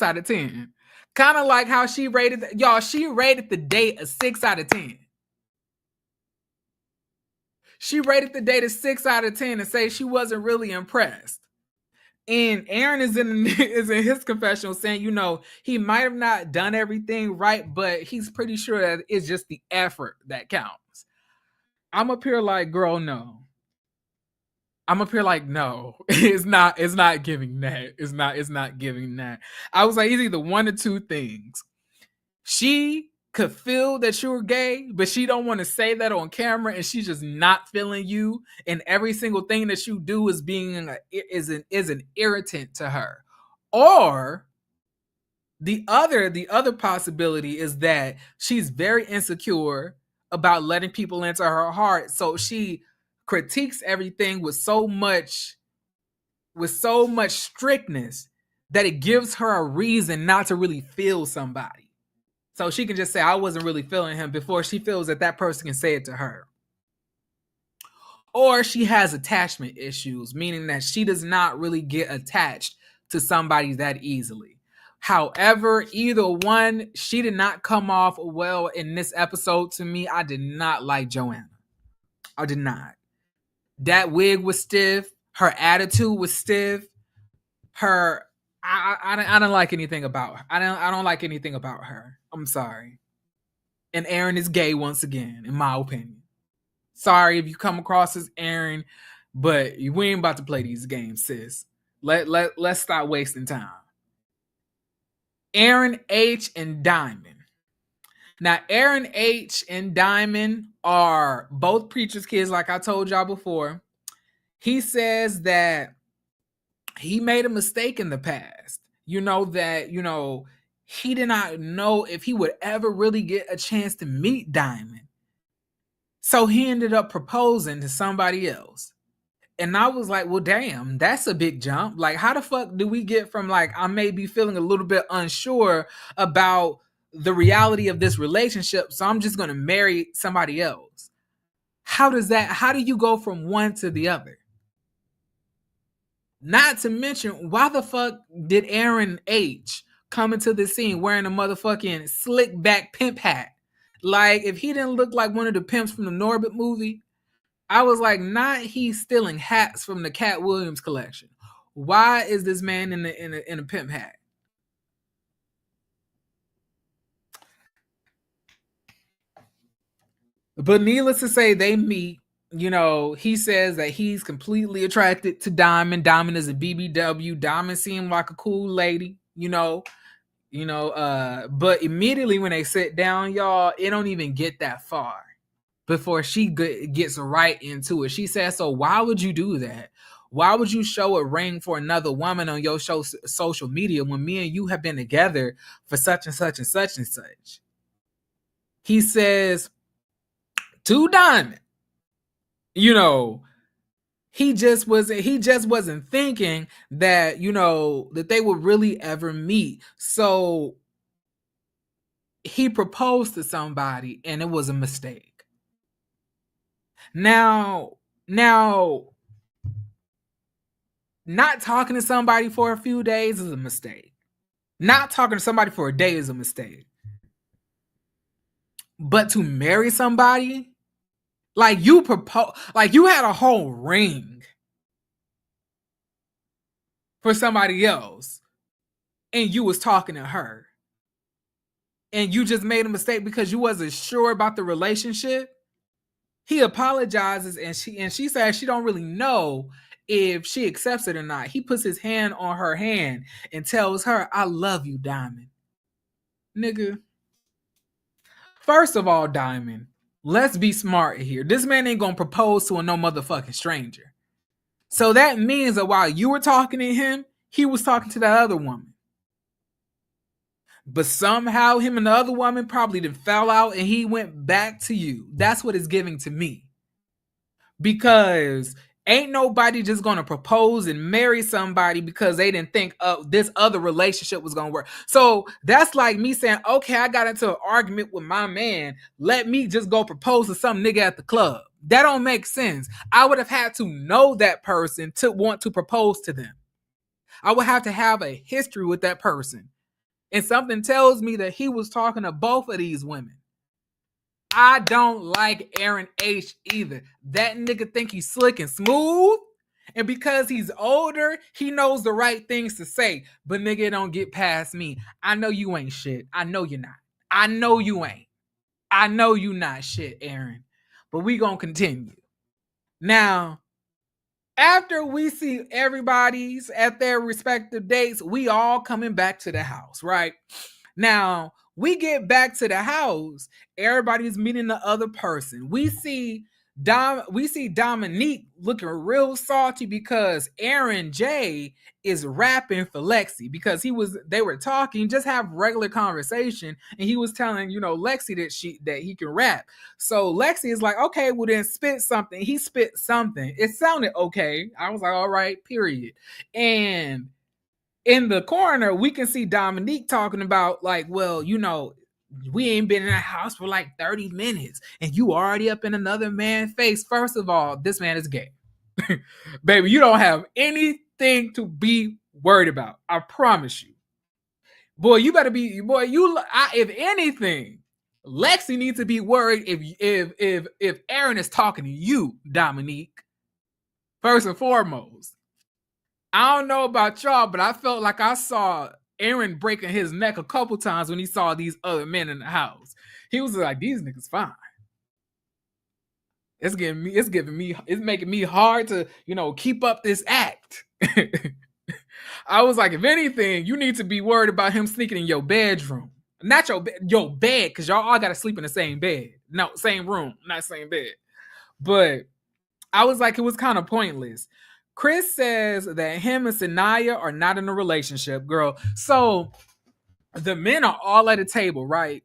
out of 10. Kind of like how she rated she rated the date a 6 out of 10. She rated the date a 6 out of 10 and say she wasn't really impressed. And Aaron is in his confessional saying, he might have not done everything right, but he's pretty sure that it's just the effort that counts. I'm up here like, girl, no. I'm up here like, no, it's not giving that. It's not giving that. I was like, it's either one or two things. She could feel that you're gay, but she don't want to say that on camera, and she's just not feeling you, and every single thing that you do is is an irritant to her. Or the other possibility is that she's very insecure about letting people into her heart, so she critiques everything with so much strictness that it gives her a reason not to really feel somebody. So she can just say, I wasn't really feeling him, before she feels that person can say it to her. Or she has attachment issues, meaning that she does not really get attached to somebody that easily. However, either one, she did not come off well in this episode to me. I did not like Joanna. I did not. That wig was stiff. Her attitude was stiff. I don't like anything about her. I don't like anything about her. I'm sorry. And Aaron is gay once again, in my opinion. Sorry if you come across as Aaron, but we ain't about to play these games, sis. Let's stop wasting time. Aaron H and Diamond. Now, Aaron H and Diamond are both preacher's kids, like I told y'all before. He says that he made a mistake in the past. He did not know if he would ever really get a chance to meet Diamond. So he ended up proposing to somebody else. And I was like, well, damn, that's a big jump. Like, how the fuck do we get from, like, I may be feeling a little bit unsure about the reality of this relationship, so I'm just going to marry somebody else. How do you go from one to the other? Not to mention, why the fuck did Aaron H come into the scene wearing a motherfucking slick back pimp hat? Like, if he didn't look like one of the pimps from the Norbit movie, I was like, not he's stealing hats from the Cat Williams collection. Why is this man in a pimp hat? But needless to say, they meet. You know, he says that he's completely attracted to Diamond. Diamond is a BBW. Diamond seemed like a cool lady, but immediately when they sit down, y'all, it don't even get that far before she gets right into it. She says, so why would you do that? Why would you show a ring for another woman on your social media when me and you have been together for such and such and such and such? He says to Diamond, he just wasn't thinking that, that they would really ever meet. So he proposed to somebody and it was a mistake. Now, not talking to somebody for a few days is a mistake. Not talking to somebody for a day is a mistake. But to marry somebody, like you propose, like you had a whole ring for somebody else and you was talking to her and you just made a mistake because you wasn't sure about the relationship. He apologizes and she says she don't really know if she accepts it or not. He puts his hand on her hand and tells her, I love you, Diamond. Nigga. First of all, Diamond, let's be smart here. This man ain't gonna propose to a no motherfucking stranger. So that means that while you were talking to him, he was talking to that other woman. But somehow him and the other woman probably done fell out and he went back to you. That's what it's giving to me. Because ain't nobody just gonna propose and marry somebody because they didn't think this other relationship was gonna work. So that's like me saying, okay, I got into an argument with my man. Let me just go propose to some nigga at the club. That don't make sense. I would have had to know that person to want to propose to them. I would have to have a history with that person. And something tells me that he was talking to both of these women. I don't like Aaron H either. That nigga think he's slick and smooth. And because he's older, he knows the right things to say. But nigga, don't get past me. I know you ain't shit. I know you're not. I know you ain't. I know you not shit, Aaron. But we gonna continue. Now, after we see everybody's at their respective dates, we all coming back to the house, right? Now, we get back to the house, everybody's meeting the other person. We see Dominique looking real salty because Aaron J is rapping for Lexi because they were talking, just have regular conversation, and he was telling, Lexi that he can rap. So Lexi is like, okay, well then spit something. He spit something. It sounded okay. I was like, all right, period. And in the corner, we can see Dominique talking about like, well, we ain't been in that house for like 30 minutes and you already up in another man's face. First of all, this man is gay. Baby, you don't have anything to be worried about. I promise you. Boy, you better be, if anything, Lexi needs to be worried if Aaron is talking to you, Dominique. First and foremost. I don't know about y'all, but I felt like I saw Aaron breaking his neck a couple times when he saw these other men in the house. He was like, these niggas fine. It's making me hard to, keep up this act. I was like, if anything, you need to be worried about him sneaking in your bedroom. Not your bed, because y'all all got to sleep in the same bed. No, same room, not same bed. But I was like, it was kind of pointless. Chris says that him and Sanaya are not in a relationship, girl. So the men are all at a table, right?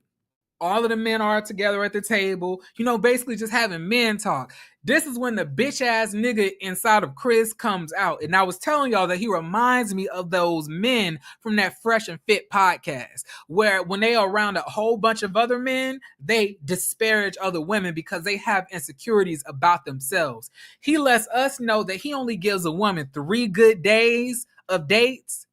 All of the men are together at the table, basically just having men talk. This is when the bitch ass nigga inside of Chris comes out. And I was telling y'all that he reminds me of those men from that Fresh and Fit podcast, where when they are around a whole bunch of other men, they disparage other women because they have insecurities about themselves. He lets us know that he only gives a woman 3 good days of dates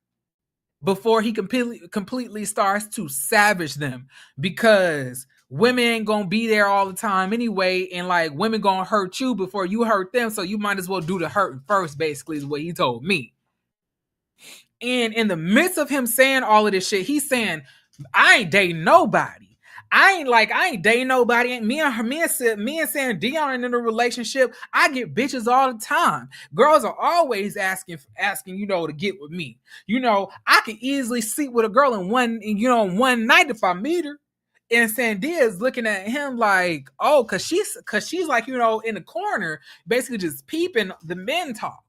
before he completely starts to savage them, because women ain't gonna be there all the time anyway, and like women gonna hurt you before you hurt them, so you might as well do the hurting first, basically is what he told me. And in the midst of him saying all of this shit, he's saying, I ain't dating nobody. I ain't dating nobody. Me and Sam Dion in a relationship. I get bitches all the time. Girls are always asking, to get with me. I could easily sleep with a girl in one night if I meet her. And Sandia is looking at him like, oh, cause she's like, in the corner, basically just peeping the men talk.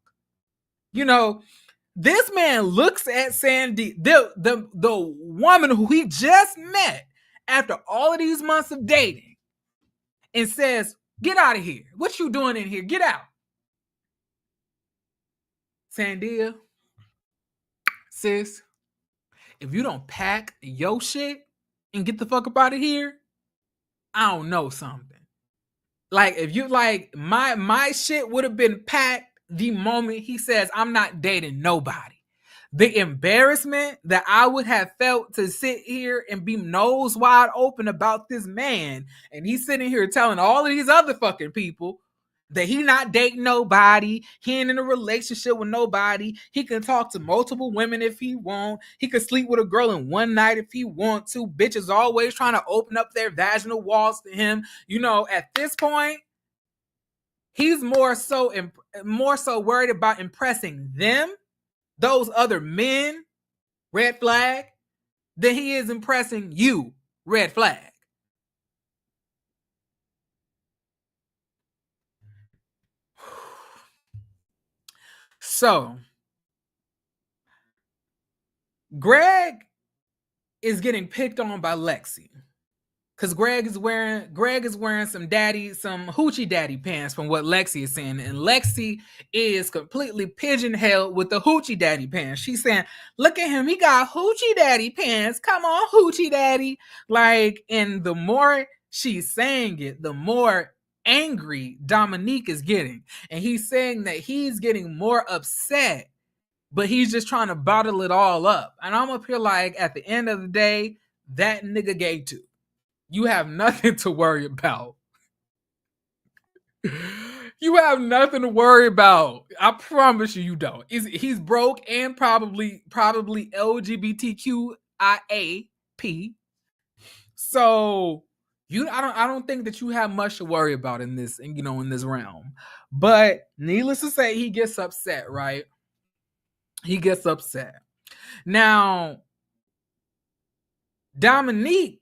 This man looks at Sandy, the woman who he just met after all of these months of dating, and says, get out of here. What you doing in here? Get out. Sandia, sis, if you don't pack your shit and get the fuck up out of here, I don't know something. Like, if you like, my shit would have been packed the moment he says, I'm not dating nobody. The embarrassment that I would have felt to sit here and be nose wide open about this man, and he's sitting here telling all of these other fucking people that he not dating nobody, he ain't in a relationship with nobody, he can talk to multiple women if he want, he could sleep with a girl in one night if he want to, bitches always trying to open up their vaginal walls to him. At this point, he's more so worried about impressing them, those other men, red flag, than he is impressing you, red flag. So, Greg is getting picked on by Lexi. Because Greg is wearing some hoochie daddy pants from what Lexi is saying. And Lexi is completely pigeonholed with the hoochie daddy pants. She's saying, look at him, he got hoochie daddy pants. Come on, hoochie daddy. Like, and the more she's saying it, the more angry Dominique is getting. And he's saying that he's getting more upset, but he's just trying to bottle it all up. And I'm up here like, at the end of the day, that nigga gay too. You have nothing to worry about. You have nothing to worry about. I promise you, you don't. He's broke and probably LGBTQIAP. So I don't think that you have much to worry about in this realm. But needless to say, he gets upset, right? He gets upset. Now, Dominique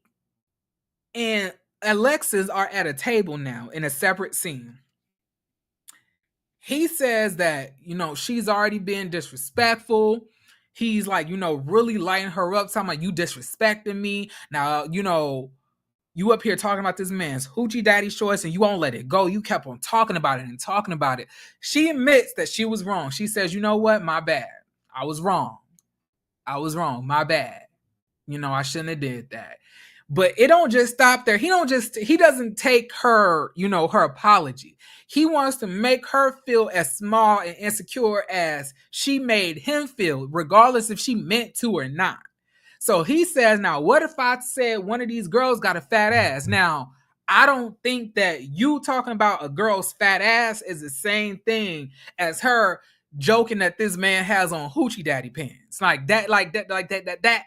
and Alexis are at a table now in a separate scene. He says that, she's already been disrespectful. He's like, really lighting her up, talking about you disrespecting me. Now, you up here talking about this man's hoochie daddy shorts and you won't let it go. You kept on talking about it and talking about it. She admits that she was wrong. She says, you know what? My bad. I was wrong. My bad. I shouldn't have did that. But it don't just stop there. He doesn't take her, her apology. He wants to make her feel as small and insecure as she made him feel, regardless if she meant to or not. So he says, now, what if I said one of these girls got a fat ass? Now, I don't think that you talking about a girl's fat ass is the same thing as her joking that this man has on hoochie daddy pants. Like that.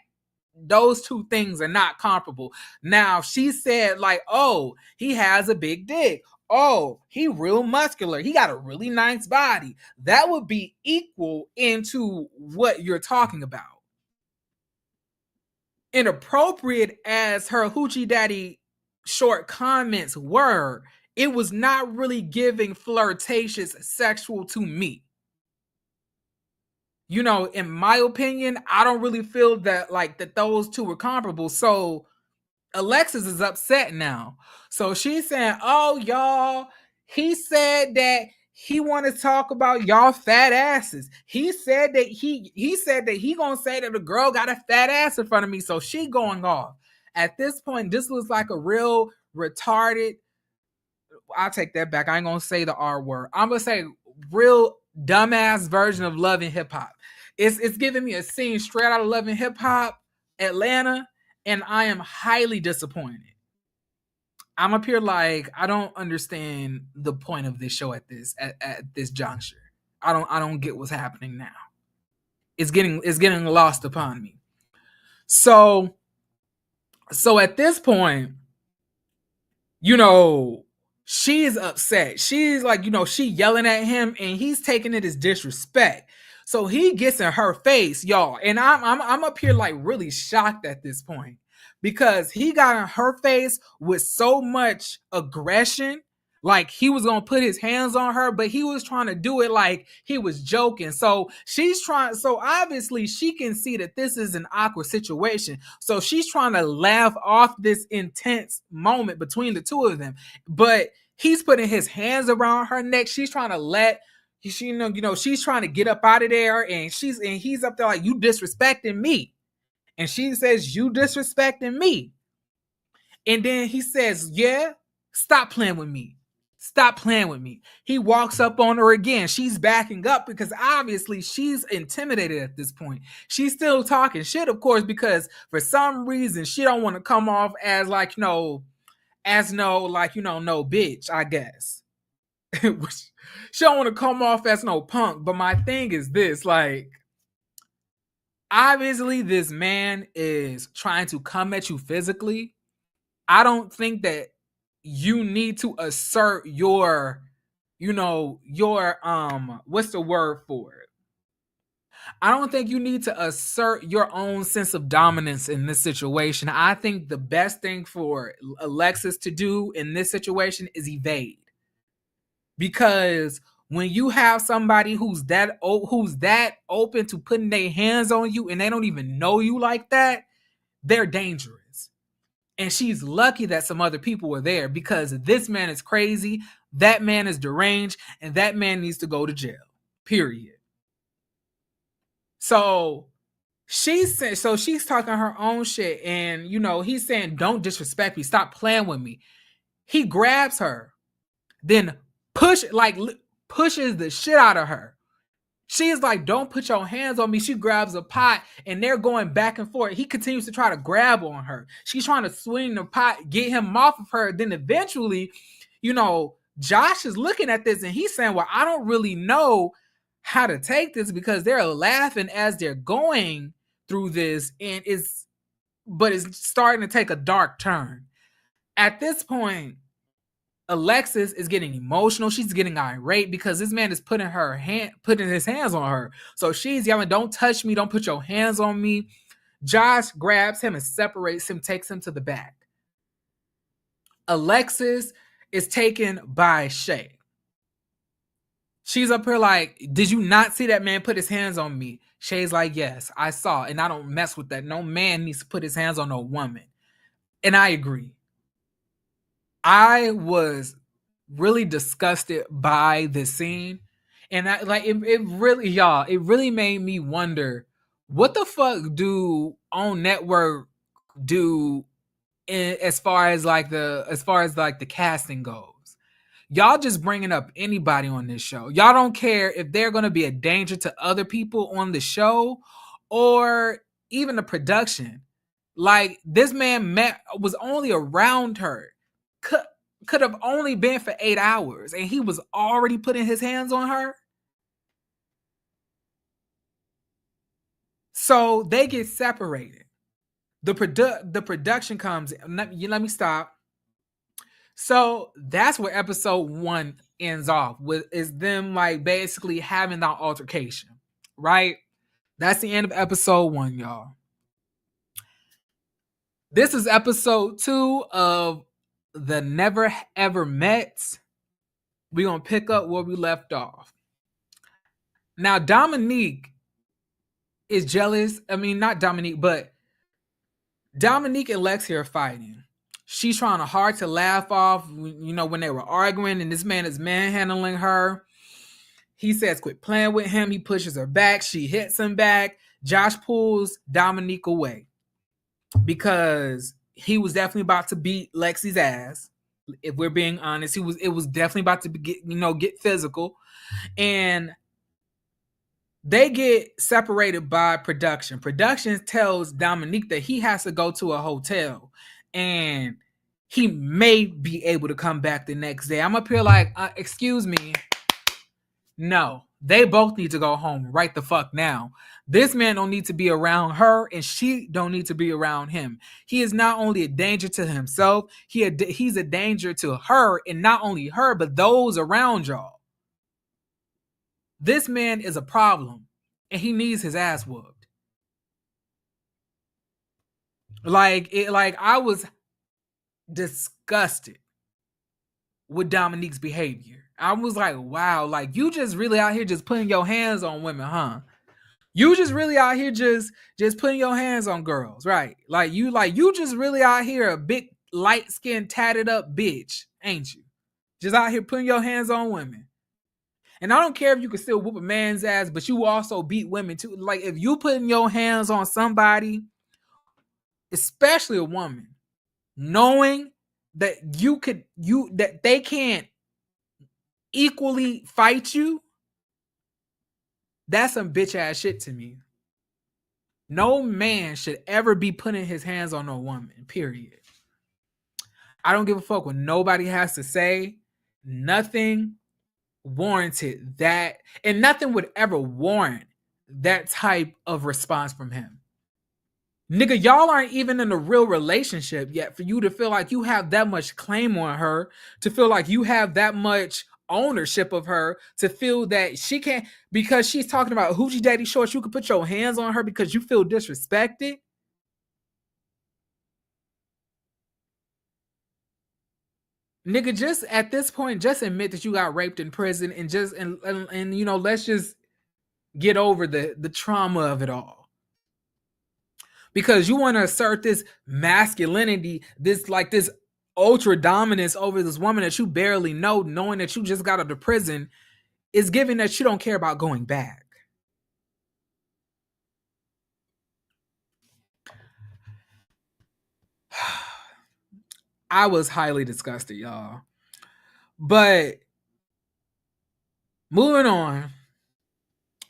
Those two things are not comparable. Now, she said, like, oh, he has a big dick. Oh, he real muscular. He got a really nice body. That would be equal into what you're talking about. Inappropriate as her hoochie daddy short comments were, it was not really giving flirtatious sexual to me. In my opinion, I don't really feel that those two were comparable. So Alexis is upset now. So she's saying, "Oh, y'all, he said that he want to talk about y'all fat asses. He said that he gonna say that the girl got a fat ass in front of me." So she going off. At this point, this was like a real retarded. I'll take that back. I ain't gonna say the R word. I'm gonna say real dumbass version of Love and Hip Hop. It's giving me a scene straight out of Love and Hip Hop Atlanta, and I am highly disappointed. I'm up here like I don't understand the point of this show at this juncture. I don't get what's happening now. It's getting lost upon me. So at this point, you know, she's upset. She's like, she yelling at him and he's taking it as disrespect. So he gets in her face, y'all. And I'm up here like really shocked at this point because he got in her face with so much aggression. Like he was gonna put his hands on her, but he was trying to do it like he was joking. So so obviously she can see that this is an awkward situation. So she's trying to laugh off this intense moment between the two of them. But he's putting his hands around her neck. She's trying to she's trying to get up out of there, and he's up there like, "You disrespecting me." And she says, "You disrespecting me." And then he says, "Yeah, stop playing with me. Stop playing with me." He walks up on her again. She's backing up because obviously she's intimidated at this point. She's still talking shit, of course, because for some reason she don't want to come off as like, no bitch, I guess. She don't want to come off as no punk. But my thing is this, like, obviously this man is trying to come at you physically. I don't think that you need to assert your what's the word for it? I don't think you need to assert your own sense of dominance in this situation. I think the best thing for Alexis to do in this situation is evade. Because when you have somebody who's that open to putting their hands on you and they don't even know you like that, they're dangerous. And she's lucky that some other people were there because this man is crazy, that man is deranged, and that man needs to go to jail. Period. So she's talking her own shit, and he's saying, "Don't disrespect me, stop playing with me." He grabs her, then pushes the shit out of her. She's like, "Don't put your hands on me." She grabs a pot and they're going back and forth. He continues to try to grab on her. She's trying to swing the pot, get him off of her. Then eventually, Josh is looking at this and he's saying, "Well, I don't really know how to take this," because they're laughing as they're going through this, but it's starting to take a dark turn. At this point, Alexis is getting emotional. She's getting irate because this man is putting his hands on her. So she's yelling, "Don't touch me. Don't put your hands on me." Josh grabs him and separates him, takes him to the back. Alexis is taken by Shay. She's up here like, "Did you not see that man put his hands on me?" Shay's like, "Yes, I saw, and I don't mess with that. No man needs to put his hands on no woman." And I agree. I was really disgusted by the scene, and it really made me wonder, what the fuck do on network do as far as the casting goes? Y'all just bringing up anybody on this show. Y'all don't care if they're going to be a danger to other people on the show or even the production. Like, this man was only around her. Could have only been for 8 hours and he was already putting his hands on her. So they get separated. The production comes in. Let me stop. So that's where episode 1 ends off with, is them like basically having that altercation, right? That's the end of episode 1, y'all. This is episode 2 of the Never Ever Mets. We're going to pick up where we left off. Now, Dominique is jealous. I mean, not Dominique, but Dominique and Lexi are fighting. She's trying hard to laugh off, when they were arguing and this man is manhandling her. He says, quit playing with him. He pushes her back. She hits him back. Josh pulls Dominique away because he was definitely about to beat Lexi's ass. If we're being honest, it was definitely about to get physical. And they get separated by production. Production tells Dominique that he has to go to a hotel and he may be able to come back the next day. I'm up here like, excuse me. No, they both need to go home right the fuck now. This man don't need to be around her and she don't need to be around him. He is not only a danger to himself, he's a danger to her, and not only her, but those around y'all. This man is a problem and he needs his ass whooped. Like I was disgusted with Dominique's behavior. I was like, wow, like you just really out here just putting your hands on women, huh? You just really out here just putting your hands on girls, right? Like you just really out here a big light-skinned tatted up bitch, ain't you? Just out here putting your hands on women. And I don't care if you can still whoop a man's ass, but you also beat women too. Like if you putting your hands on somebody, especially a woman, knowing that that they can't equally fight you, that's some bitch ass shit to me. No man should ever be putting his hands on no woman, period. I don't give a fuck what nobody has to say. Nothing warranted that, and nothing would ever warrant that type of response from him. Nigga, y'all aren't even in a real relationship yet for you to feel like you have that much claim on her, to feel like you have that much ownership of her, to feel that she can't, because she's talking about hoochie daddy shorts, you can put your hands on her because you feel disrespected. Nigga, just at this point, just admit that you got raped in prison and let's just get over the trauma of it all. Because you want to assert this masculinity, this ultra dominance over this woman that you barely know, knowing that you just got out of prison, is giving that you don't care about going back. I was highly disgusted, y'all. But moving on,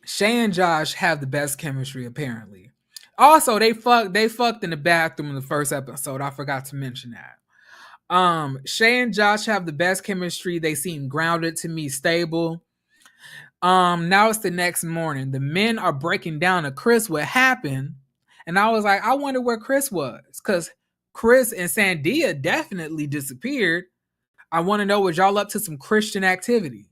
Shay and Josh have the best chemistry, apparently. Also, they fucked in the bathroom in the first episode. I forgot to mention that. Shay and Josh have the best chemistry. They seem grounded to me, stable. Now it's the next morning. The men are breaking down to Chris what happened. And I was like, I wonder where Chris was. Because Chris and Sandia definitely disappeared. I want to know, was y'all up to some Christian activity?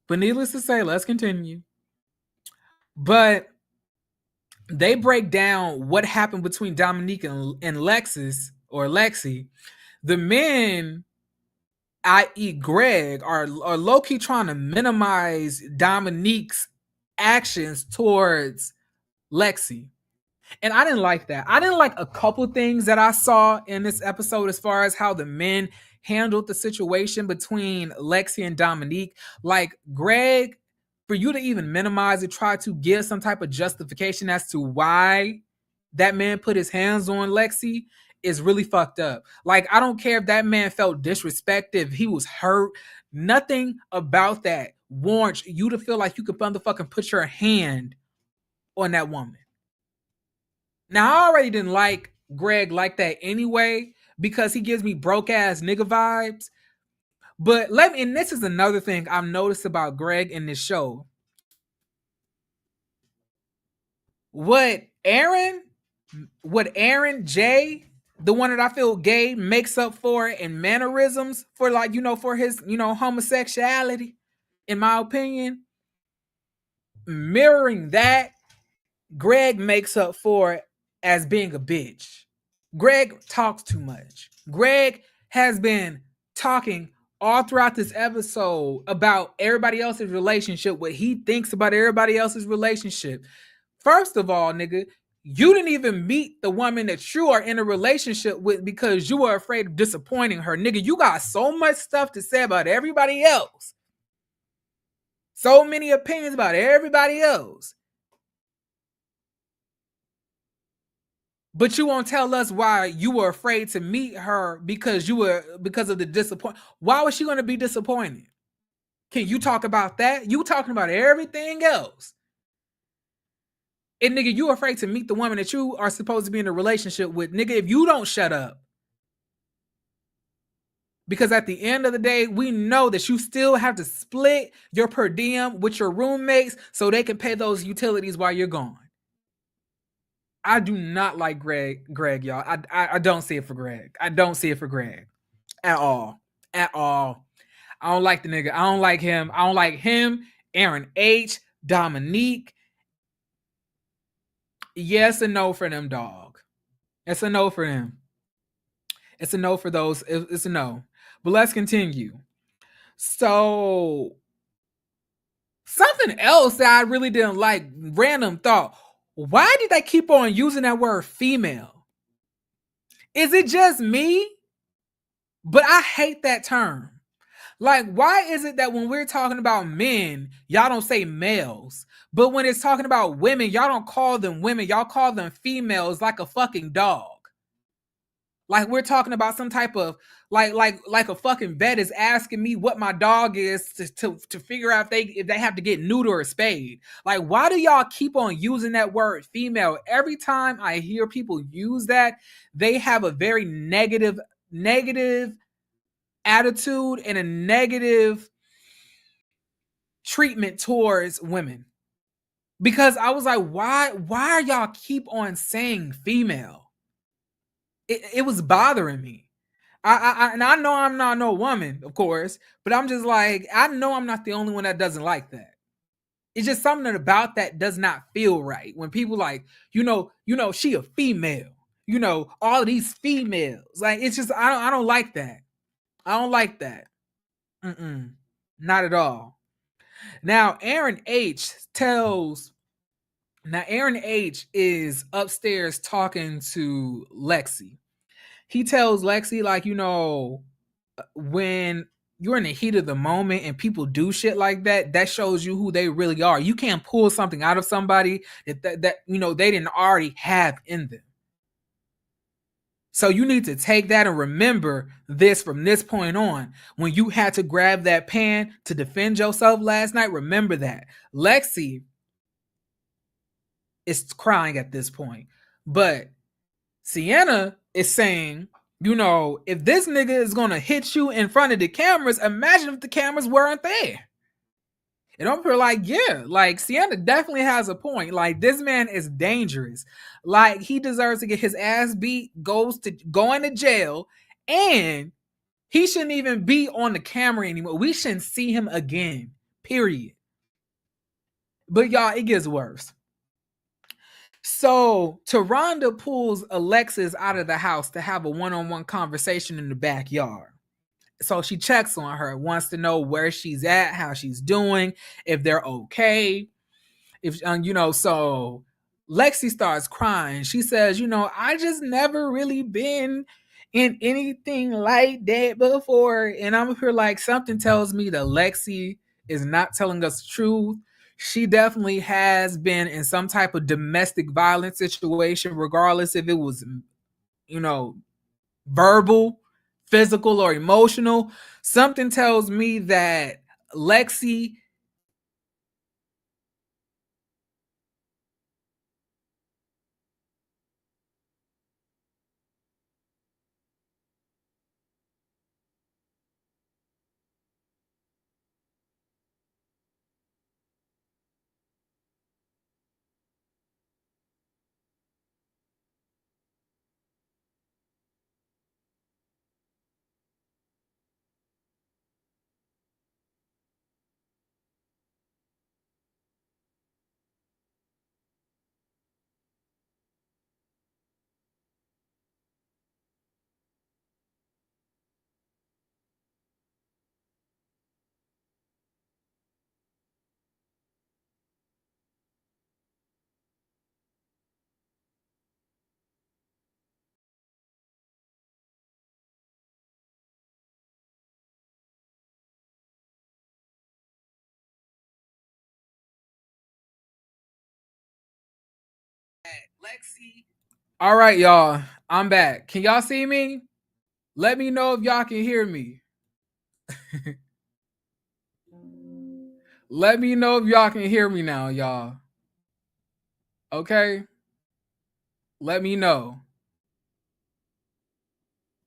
But needless to say, let's continue. But they break down what happened between Dominique and Lexi. The men, i.e. Greg, are low-key trying to minimize Dominique's actions towards Lexi. And I didn't like that. I didn't like a couple things that I saw in this episode as far as how the men handled the situation between Lexi and Dominique. Like Greg, for you to even minimize it, try to give some type of justification as to why that man put his hands on Lexi is really fucked up. Like, I don't care if that man felt disrespected, if he was hurt. Nothing about that warrants you to feel like you could motherfucking put your hand on that woman. Now, I already didn't like Greg like that anyway, because he gives me broke ass nigga vibes. But and this is another thing I've noticed about Greg in this show. What Aaron J, the one that I feel gay, makes up for in mannerisms for for his, homosexuality, in my opinion, mirroring that, Greg makes up for as being a bitch. Greg talks too much. Greg has been talking all throughout this episode about everybody else's relationship, what he thinks about everybody else's relationship. First of all, nigga, You didn't even meet the woman that you are in a relationship with because you were afraid of disappointing her. Nigga, you got so much stuff to say about everybody else. So many opinions about everybody else. But you won't tell us why you were afraid to meet her because of the disappointment. Why was she going to be disappointed? Can you talk about that? You talking about everything else. And nigga, you afraid to meet the woman that you are supposed to be in a relationship with. Nigga, if you don't shut up. Because at the end of the day, we know that you still have to split your per diem with your roommates so they can pay those utilities while you're gone. I do not like Greg, y'all. I don't see it for Greg. I don't see it for Greg at all. At all. I don't like the nigga. I don't like him. I don't like him, Aaron H, Dominique. Yes and no for them, dog. It's a no for them. It's a no for those. It's a no. But let's continue. So something else that I really didn't like, random thought. Why did they keep on using that word female? Is it just me? But I hate that term. Like, why is it that when we're talking about men, y'all don't say males? But when it's talking about women, y'all don't call them women. Y'all call them females like a fucking dog. Like we're talking about some type of like a fucking vet is asking me what my dog is to figure out if they have to get neuter or spayed. Like, why do y'all keep on using that word female? Every time I hear people use that, they have a very negative attitude and a negative treatment towards women. Because I was like, why are y'all keep on saying female? It was bothering me. And I know I'm not no woman, of course, but I'm just like, I know I'm not the only one that doesn't like that. It's just something about that does not feel right. When people like, she a female, all of these females. Like, it's just, I don't like that. I don't like that. Not at all. Now, Aaron H is upstairs talking to Lexi. He tells Lexi, like, when you're in the heat of the moment and people do shit like that, that shows you who they really are. You can't pull something out of somebody that they didn't already have in them. So you need to take that and remember this from this point on. When you had to grab that pan to defend yourself last night, remember that. Lexi is crying at this point. But Sienna is saying, if this nigga is going to hit you in front of the cameras, imagine if the cameras weren't there. And I'm like, yeah, like Sienna definitely has a point. Like, this man is dangerous. Like, he deserves to get his ass beat, going to jail, and he shouldn't even be on the camera anymore. We shouldn't see him again, period. But y'all, it gets worse. So Taronda pulls Alexis out of the house to have a one-on-one conversation in the backyard. So she checks on her, wants to know where she's at, how she's doing, if they're okay. So Lexi starts crying. She says, I just never really been in anything like that before. And I'm here like, something tells me that Lexi is not telling us the truth. She definitely has been in some type of domestic violence situation, regardless if it was, verbal, physical, or emotional. Something tells me that Lexi All right, y'all. I'm back. Can y'all see me? Let me know if y'all can hear me. Let me know if y'all can hear me now, y'all. Okay? Let me know.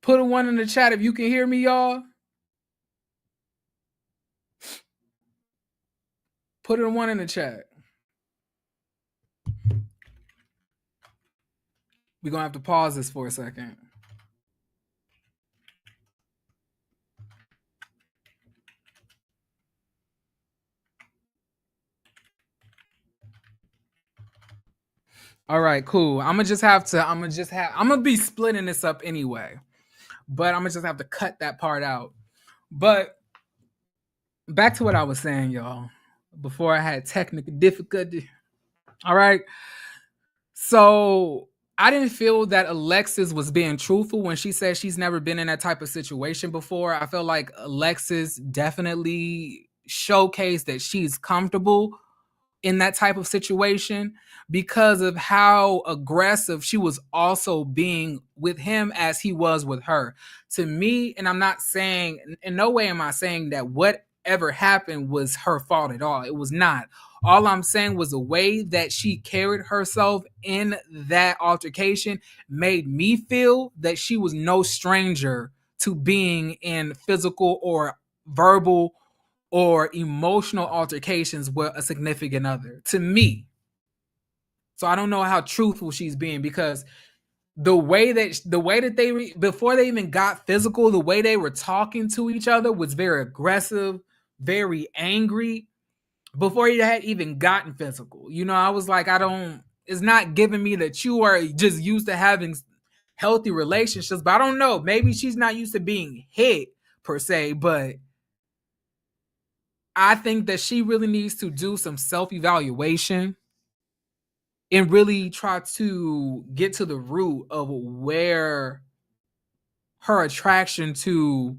Put a one in the chat if you can hear me, y'all. Put a one in the chat. We're going to have to pause this for a second. All right, cool. I'm gonna be splitting this up anyway. But I'm gonna just have to cut that part out. But back to what I was saying, y'all, before I had technical difficulty. All right. So I didn't feel that Alexis was being truthful when she said she's never been in that type of situation before. I feel like Alexis definitely showcased that she's comfortable in that type of situation because of how aggressive she was also being with him as he was with her. To me, and I'm not saying, in no way am I saying that whatever happened was her fault at all. It was not. All I'm saying was the way that she carried herself in that altercation made me feel that she was no stranger to being in physical or verbal or emotional altercations with a significant other, to me. So I don't know how truthful she's being, because the way that they before they even got physical, the way they were talking to each other was very aggressive, very angry before he had even gotten physical. I was like, it's not giving me that you are just used to having healthy relationships. But I don't know, maybe she's not used to being hit per se, but I think that she really needs to do some self-evaluation and really try to get to the root of where her attraction to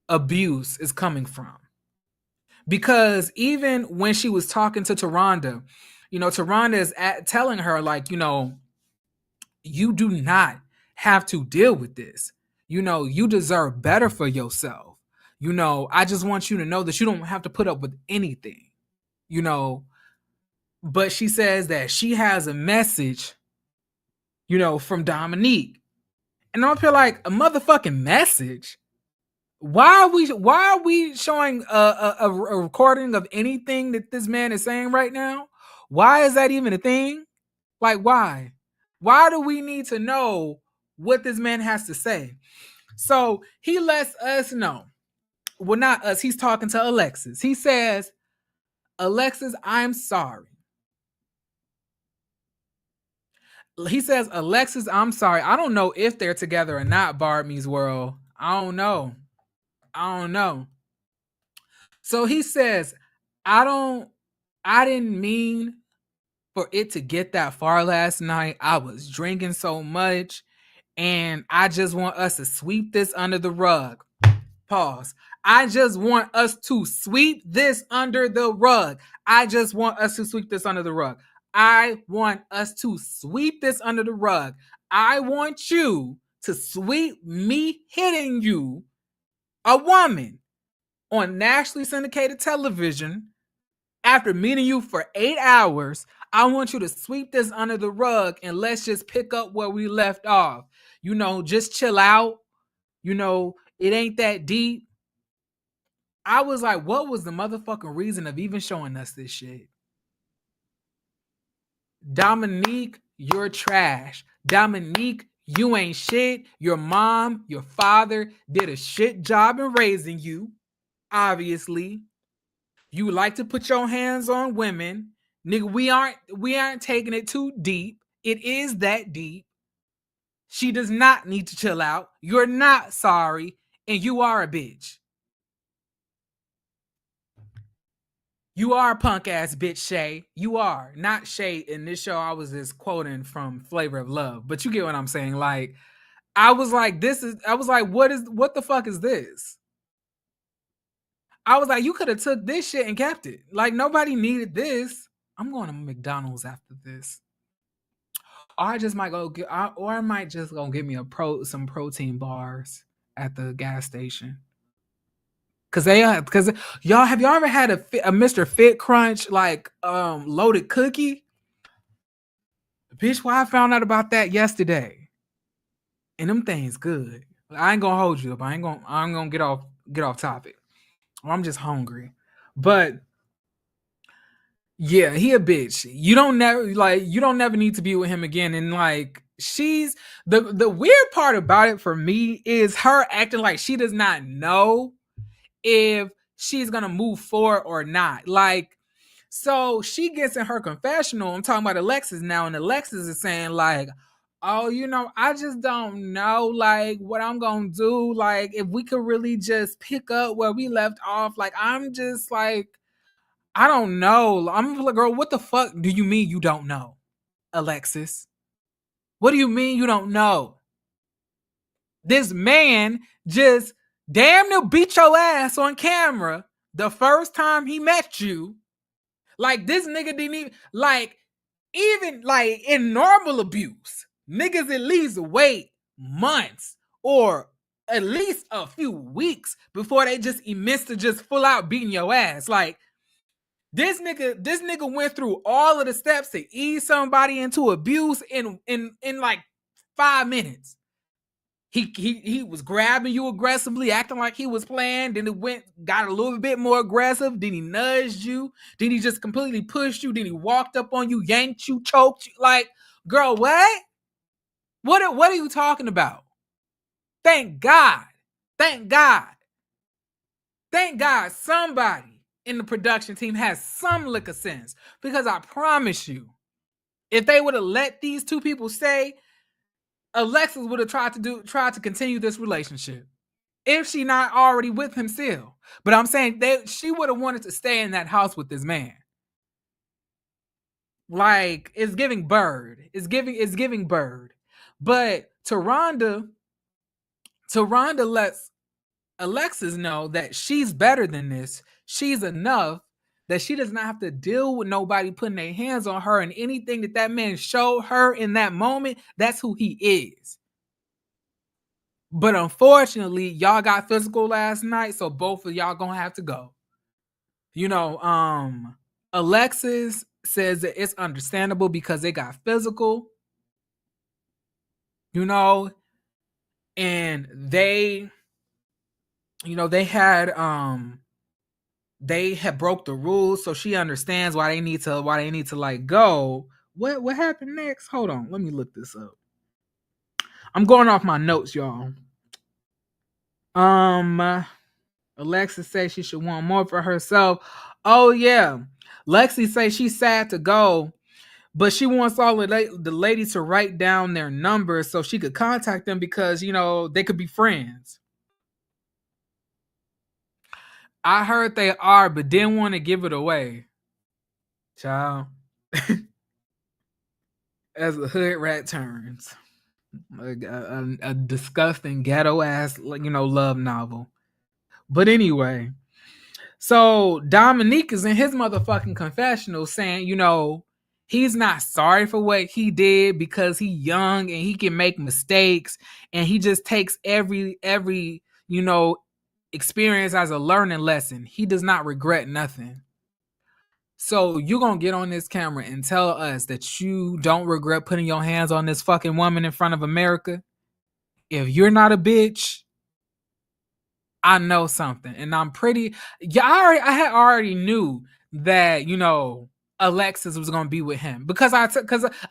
abuse is coming from. Because even when she was talking to Taronda, Taronda is telling her, like, you do not have to deal with this. You deserve better for yourself. I just want you to know that you don't have to put up with anything. But she says that she has a message, from Dominique. And I feel like, a motherfucking message. Why are we showing a recording of anything that this man is saying right now? Why is that even a thing? Like, why? Why do we need to know what this man has to say? So he lets us know. Well, not us. He's talking to Alexis. He says, Alexis, I'm sorry. He says, Alexis, I'm sorry. I don't know if they're together or not, Barbie's World. I don't know. So he says, I didn't mean for it to get that far last night. I was drinking so much, and I just want us to sweep this under the rug. Pause. I just want us to sweep this under the rug. I just want us to sweep this under the rug. I want us to sweep this under the rug. I want you to sweep me hitting you, a woman, on nationally syndicated television after meeting you for 8 hours. I want you to sweep this under the rug and let's just pick up where we left off. Just chill out. It ain't that deep. I was like, what was the motherfucking reason of even showing us this shit? Dominique, you're trash. Dominique, you ain't shit. Your mom, your father did a shit job in raising you, obviously. You like to put your hands on women. Nigga, we aren't taking it too deep. It is that deep. She does not need to chill out. You're not sorry, and you are a bitch. You are a punk ass bitch, Shay. You are. Not Shay. In this show, I was just quoting from Flavor of Love. But you get what I'm saying. Like, I was like, what the fuck is this? I was like, you could have took this shit and kept it. Like, nobody needed this. I'm going to McDonald's after this. Or I just might go get, or I might just go get me some protein bars at the gas station. Cause y'all have y'all ever had a Mr. Fit Crunch like loaded cookie? Bitch, why I found out about that yesterday. And them things good. I ain't gonna hold you up. I'm gonna get off topic. I'm just hungry. But yeah, he a bitch. You don't never need to be with him again. And like she's the weird part about it for me is her acting like she does not know if she's gonna move forward or not. Like, so she gets in her confessional. I'm talking about Alexis now, and Alexis is saying, like, oh, I just don't know, like, what I'm gonna do. Like, if we could really just pick up where we left off, like, I'm just like, I don't know. I'm like, girl, what the fuck do you mean you don't know, Alexis? What do you mean you don't know? This man just damn near beat your ass on camera the first time he met you. Like, this nigga didn't even like in normal abuse, niggas at least wait months or at least a few weeks before they just immense to just full out beating your ass. Like, this nigga went through all of the steps to ease somebody into abuse in like 5 minutes. He was grabbing you aggressively, acting like he was playing. Then got a little bit more aggressive. Then he nudged you. Then he just completely pushed you. Then he walked up on you, yanked you, choked you. Like, girl, what? What are you talking about? Thank God. Thank God. Thank God somebody in the production team has some lick of sense. Because I promise you, if they would have let these two people stay, Alexis would have tried to continue this relationship. If she not already with him still. But I'm saying she would have wanted to stay in that house with this man. Like, it's giving bird. It's giving bird. But Taronda lets Alexis know that she's better than this. She's enough that she does not have to deal with nobody putting their hands on her, and anything that man showed her in that moment, that's who he is. But unfortunately, y'all got physical last night, so both of y'all gonna have to go. Alexis says that it's understandable because they got physical, and they had broke the rules, so she understands why they need to like go. What happened next? Hold on, let me look this up. I'm going off my notes, y'all. Alexis says she should want more for herself. Oh yeah, Lexi says she's sad to go, but she wants all of the ladies to write down their numbers so she could contact them because they could be friends. I heard they are, but didn't want to give it away. Child. As a hood rat turns. A disgusting ghetto ass love novel. But anyway, so Dominique is in his motherfucking confessional saying, he's not sorry for what he did because he's young and he can make mistakes, and he just takes every experience as a learning lesson. He does not regret nothing. So you're going to get on this camera and tell us that you don't regret putting your hands on this fucking woman in front of America? If you're not a bitch, I know something. And I'm pretty... I had already knew that, Alexis was going to be with him. Because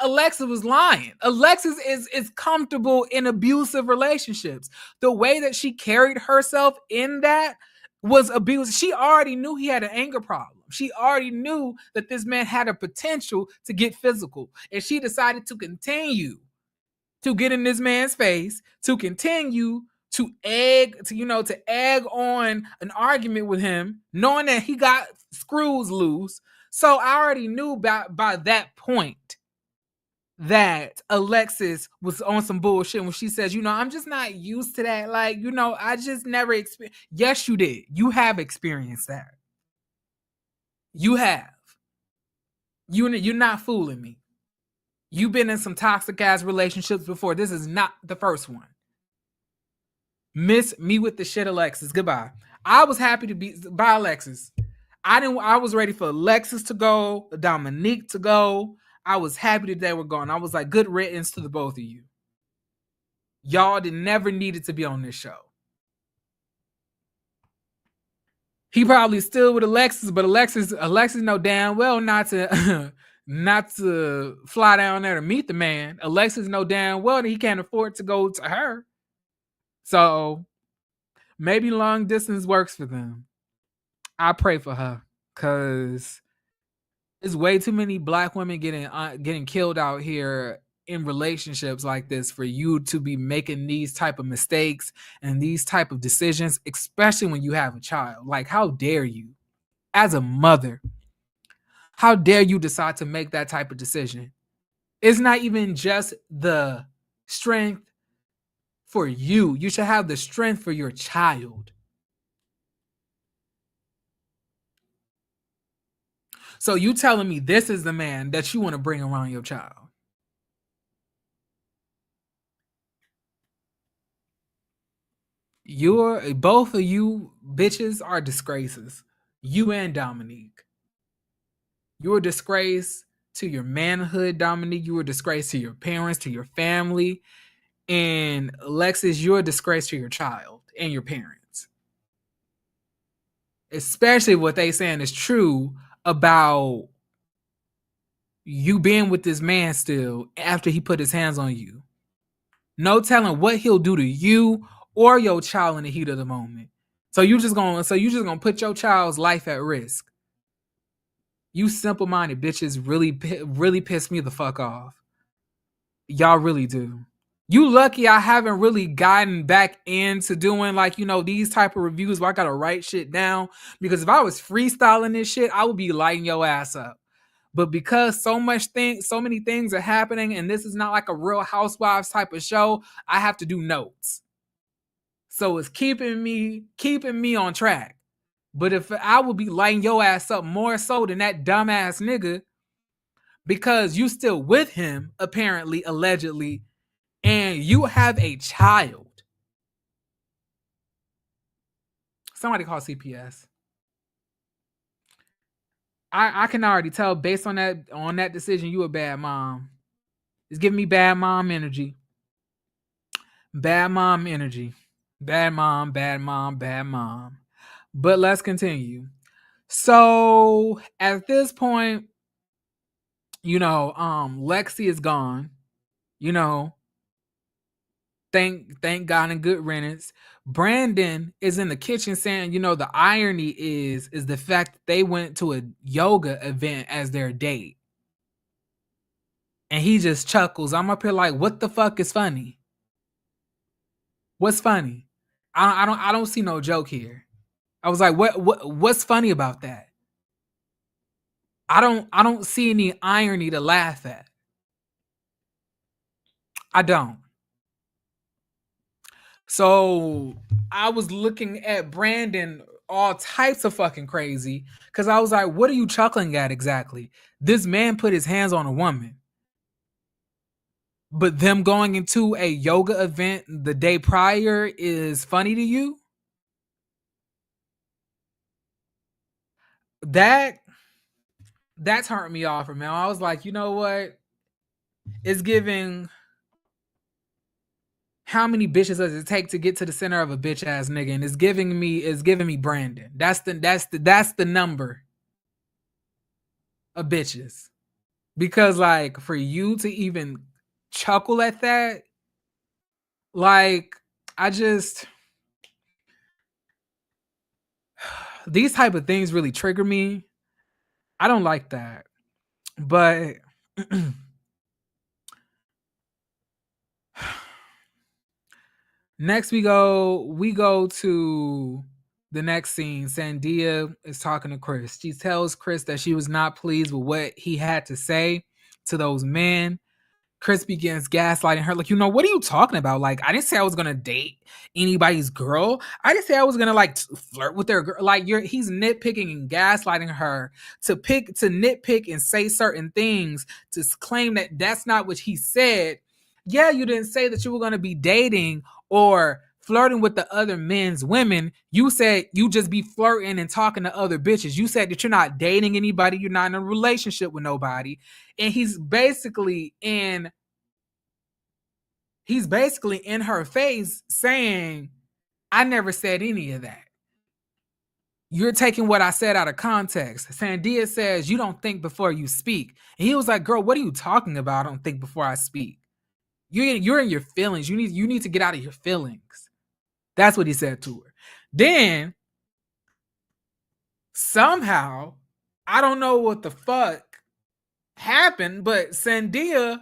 Alexis was lying. Alexis is comfortable in abusive relationships. The way that she carried herself in that was abuse. She already knew he had an anger problem. She already knew that this man had a potential to get physical. And she decided to continue to get in this man's face, to continue to egg on an argument with him, knowing that he got screws loose. So I already knew by that point that Alexis was on some bullshit when she says, I'm just not used to that. Like, I just never experienced. Yes, you did. You have experienced that. You have. You're not fooling me. You've been in some toxic ass relationships before. This is not the first one. Miss me with the shit, Alexis. Goodbye. I was happy to be by Alexis. I was ready for Alexis to go, Dominique to go. I was happy that they were gone. I was like, good riddance to the both of you. Y'all did never needed to be on this show. He probably still with Alexis, but Alexis know damn well not to not to fly down there to meet the man. Alexis know damn well that he can't afford to go to her. So maybe long distance works for them. I pray for her because there's way too many black women getting killed out here in relationships like this for you to be making these type of mistakes and these type of decisions, especially when you have a child. Like, how dare you, as a mother, how dare you decide to make that type of decision? It's not even just the strength for you. You should have the strength for your child. So you telling me this is the man that you want to bring around your child? You're both of you bitches are disgraces. You and Dominique. You're a disgrace to your manhood, Dominique. You're a disgrace to your parents, to your family. And Alexis, you're a disgrace to your child and your parents. Especially what they saying is true about you being with this man still after he put his hands on you. No telling what he'll do to you or your child in the heat of the moment. So you just gonna put your child's life at risk. You simple-minded bitches really piss me the fuck off. Y'all really do. You lucky I haven't really gotten back into doing like, these type of reviews where I gotta write shit down. Because if I was freestyling this shit, I would be lighting your ass up. But because so many things are happening, and this is not like a Real Housewives type of show, I have to do notes. So it's keeping me on track. But if I would be lighting your ass up more so than that dumbass nigga, because you still with him, apparently, allegedly, and you have a child. Somebody call CPS. I can already tell based on that decision, you a bad mom. It's giving me bad mom energy. Bad mom energy. Bad mom, bad mom, bad mom. But let's continue. So at this point, Lexi is gone. Thank God and good riddance. Brandon is in the kitchen saying, the irony is the fact that they went to a yoga event as their date. And he just chuckles. I'm up here like, what the fuck is funny? What's funny? I don't see no joke here. I was like, what's funny about that? I don't see any irony to laugh at. I don't. So I was looking at Brandon all types of fucking crazy because I was like, what are you chuckling at exactly? This man put his hands on a woman. But them going into a yoga event the day prior is funny to you? That turned me off, man. I was like, you know what? It's giving. How many bitches does it take to get to the center of a bitch ass nigga? And it's giving me Brandon. That's the number of bitches. Because like for you to even chuckle at that, like I just these type of things really trigger me. I don't like that. But next we go to the next scene. Sandia is talking to Chris. She tells Chris that she was not pleased with what he had to say to those men. Chris begins gaslighting her, like, what are you talking about? Like, I didn't say I was gonna date anybody's girl. I didn't say I was gonna like flirt with their girl. Like, he's nitpicking and gaslighting her to nitpick and say certain things to claim that that's not what he said. Yeah, you didn't say that you were gonna be dating or flirting with the other men's women. You said you just be flirting and talking to other bitches. You said that you're not dating anybody, you're not in a relationship with nobody. And he's basically in her face saying, I never said any of that. You're taking what I said out of context. Sandia says, you don't think before you speak. And he was like, girl, what are you talking about? I don't think before I speak. You're in your feelings. You need to get out of your feelings. That's what he said to her. Then somehow, I don't know what the fuck happened, but Sandia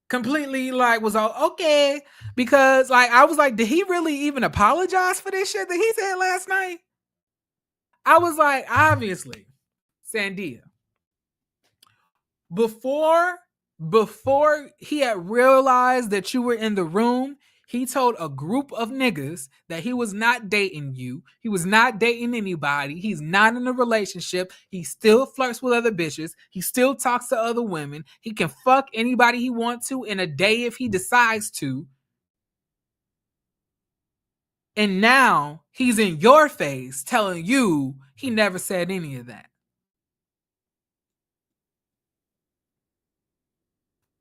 completely like was all okay, because like I was like, did he really even apologize for this shit that he said last night? I was like, obviously, Sandia, before he had realized that you were in the room, he told a group of niggas that he was not dating you. He was not dating anybody. He's not in a relationship. He still flirts with other bitches. He still talks to other women. He can fuck anybody he wants to in a day if he decides to. And now he's in your face telling you he never said any of that.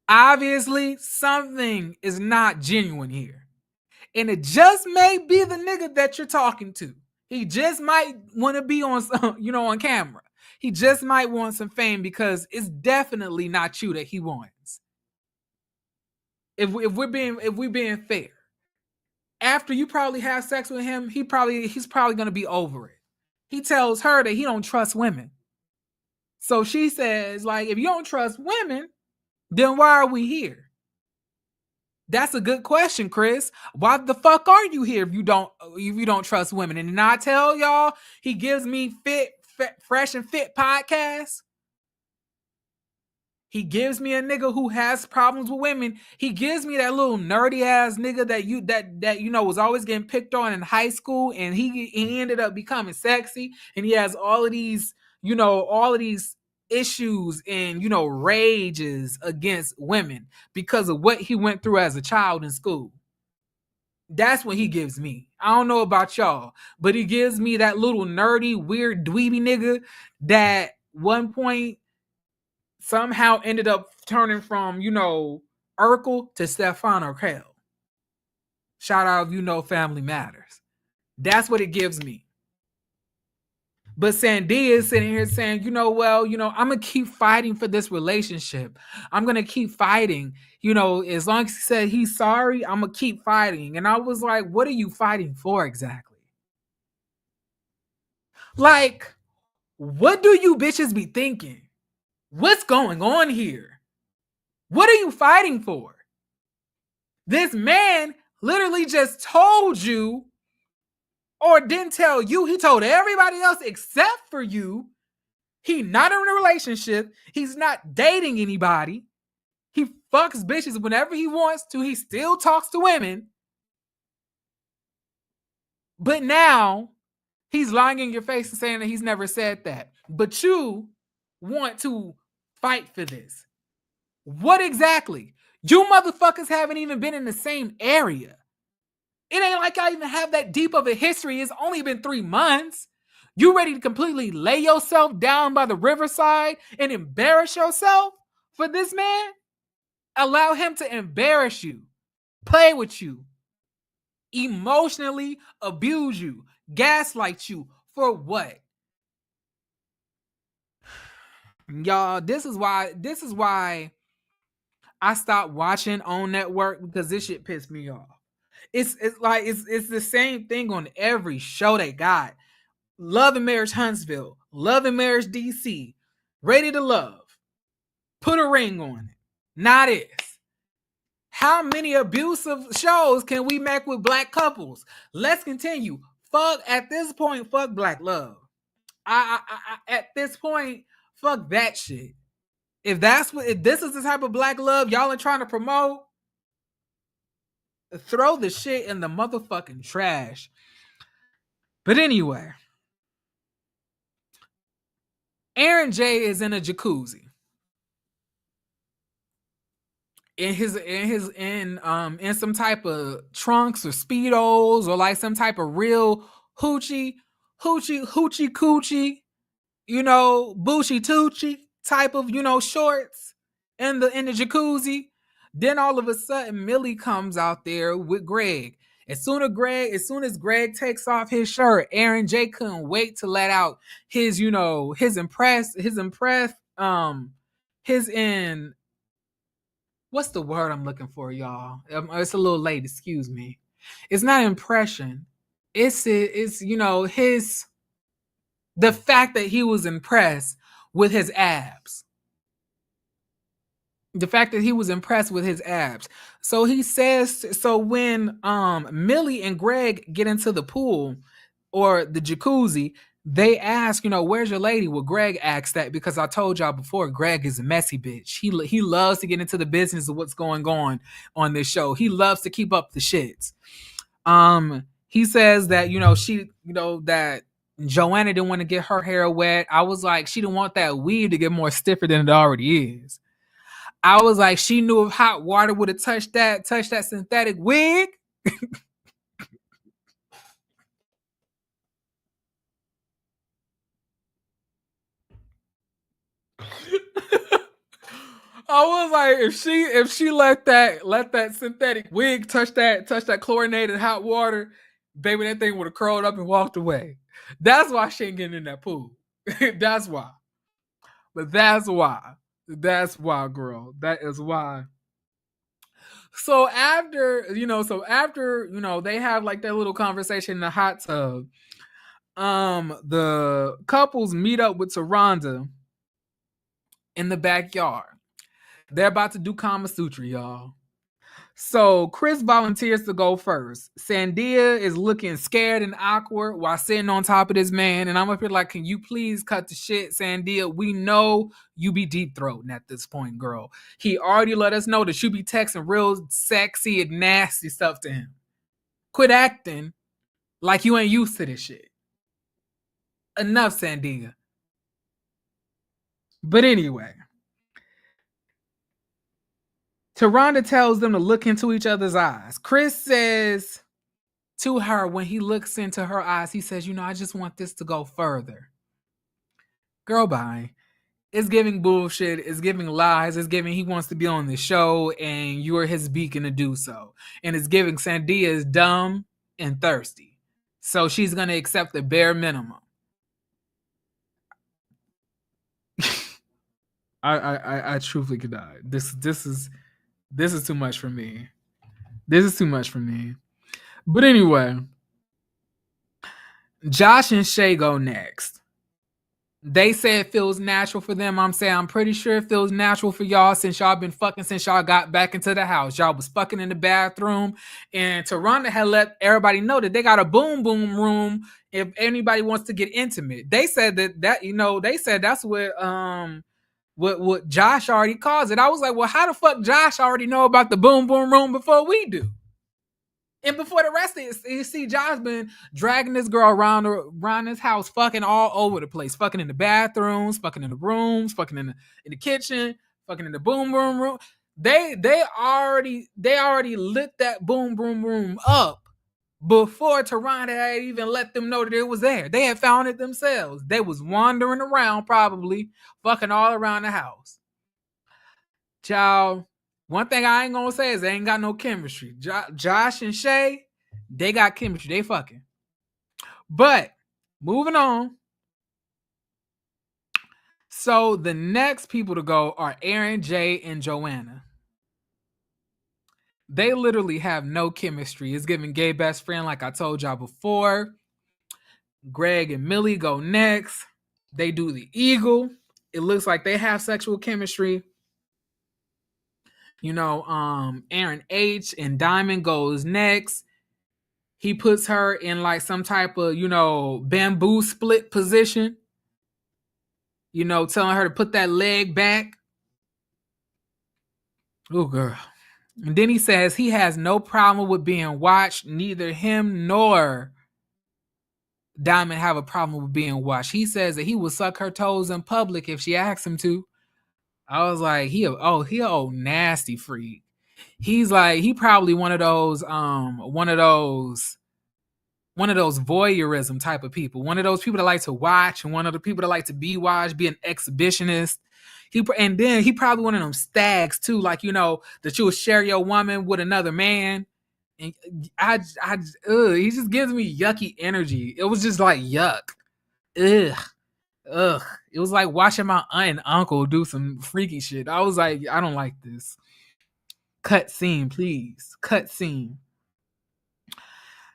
Obviously, something is not genuine here. And it just may be the nigga that you're talking to. He just might want to be on on camera. He just might want some fame, because it's definitely not you that he wants. If we're being fair. After you probably have sex with him, he's probably going to be over it. He tells her that he don't trust women. So she says, like, if you don't trust women, then why are we here? That's a good question, Chris. Why the fuck are you here if you don't trust women? And I tell y'all, he gives me fresh and fit podcasts. He gives me a nigga who has problems with women. He gives me that little nerdy ass nigga that was always getting picked on in high school, and he ended up becoming sexy, and he has all of these issues and rages against women because of what he went through as a child in school. That's what he gives me. I don't know about y'all, but he gives me that little nerdy, weird, dweeby nigga that one point somehow ended up turning from, Urkel to Stefan Urkel. Shout out, Family Matters. That's what it gives me. But Sandia is sitting here saying, I'm going to keep fighting for this relationship. I'm going to keep fighting. As long as he said he's sorry, I'm going to keep fighting. And I was like, what are you fighting for exactly? Like, what do you bitches be thinking? What's going on here? What are you fighting for? This man literally just told you, or didn't tell you, he told everybody else except for you, he's not in a relationship, he's not dating anybody, he fucks bitches whenever he wants to, he still talks to women, but now he's lying in your face and saying that he's never said that. But you want to fight for this. What exactly? You motherfuckers haven't even been in the same area. It ain't like I even have that deep of a history. It's only been 3 months. You ready to completely lay yourself down by the riverside and embarrass yourself for this man? Allow him to embarrass you, play with you, emotionally abuse you, gaslight you for what? Y'all, this is why I stopped watching OWN Network, because this shit pissed me off. It's the same thing on every show they got. Love and Marriage Huntsville, Love and Marriage DC, Ready to Love, Put a Ring on It. Not this. How many abusive shows can we make with black couples? Let's continue. At this point, fuck black love. At this point, fuck that shit. if this is the type of black love y'all are trying to promote, throw the shit in the motherfucking trash. But anyway, Aaron J is in a jacuzzi. In some type of trunks or speedos or like some type of real hoochie coochie, bushy toochie type of, shorts in the jacuzzi. Then all of a sudden Millie comes out there with Greg. As soon as Greg takes off his shirt, Aaron J couldn't wait to let out his in what's the word I'm looking for, y'all? It's a little late, excuse me. It's not impression. It's his the fact that he was impressed with his abs. The fact that he was impressed with his abs. So he says, so when Millie and Greg get into the pool or the jacuzzi, they ask, where's your lady? Well, Greg asks that because I told y'all before, Greg is a messy bitch. He loves to get into the business of what's going on this show. He loves to keep up the shits. He says that, that Joanna didn't want to get her hair wet. I was like, she didn't want that weave to get more stiffer than it already is. I was like, she knew if hot water would have touched that synthetic wig. I was like, if she let that synthetic wig touch that chlorinated hot water, baby, that thing would have curled up and walked away. That's why she ain't getting in that pool. That's why. But that's why. That's why, girl. That is why. So after they have like that little conversation in the hot tub, the couples meet up with Taronda in the backyard. They're about to do Kama Sutra, y'all. So Chris volunteers to go first. Sandia is looking scared and awkward while sitting on top of this man. And I'm up here like, can you please cut the shit, Sandia? We know you be deep throating at this point, girl. He already let us know that you be texting real sexy and nasty stuff to him. Quit acting like you ain't used to this shit. Enough, Sandia. But anyway, Taronda tells them to look into each other's eyes. Chris says to her, when he looks into her eyes, he says, I just want this to go further. Girl, bye. It's giving bullshit. It's giving lies. It's giving he wants to be on the show and you're his beacon to do so. And it's giving Sandia is dumb and thirsty. So she's going to accept the bare minimum. I truthfully could die. This is too much for me. This is too much for me. But anyway, Josh and Shay go next. They say it feels natural for them. I'm pretty sure it feels natural for y'all since y'all been fucking since y'all got back into the house. Y'all was fucking in the bathroom, and Taronda had let everybody know that they got a boom boom room if anybody wants to get intimate. They said that they said that's what Josh already calls it. I was like, well, how the fuck Josh already know about the boom boom room before we do? And before the rest of it, you see Josh been dragging this girl around his house, fucking all over the place. Fucking in the bathrooms, fucking in the rooms, fucking in the kitchen, fucking in the boom boom room. They already lit that boom boom room up before Taronda had even let them know that it was there. They had found it themselves. They was wandering around, probably fucking all around the house. Child, one thing I ain't gonna say is they ain't got no chemistry. Josh and Shay, they got chemistry. They fucking. But moving on. So the next people to go are Aaron, Jay, and Joanna. They literally have no chemistry. It's giving gay best friend, like I told y'all before. Greg and Millie go next. They do the eagle. It looks like they have sexual chemistry. Aaron H and Diamond goes next. He puts her in like some type of, bamboo split position. Telling her to put that leg back. Oh, girl. And then he says he has no problem with being watched. Neither him nor Diamond have a problem with being watched. He says that he will suck her toes in public if she asks him to. I was like, he a old nasty freak. He's like, he probably one of those voyeurism type of people, one of those people that like to watch, and one of the people that like to be watched, be an exhibitionist. And then he probably one of them stags too, like that you will share your woman with another man. And he just gives me yucky energy. It was just like yuck, ugh, ugh. It was like watching my aunt and uncle do some freaky shit. I was like, I don't like this. Cut scene, please. Cut scene.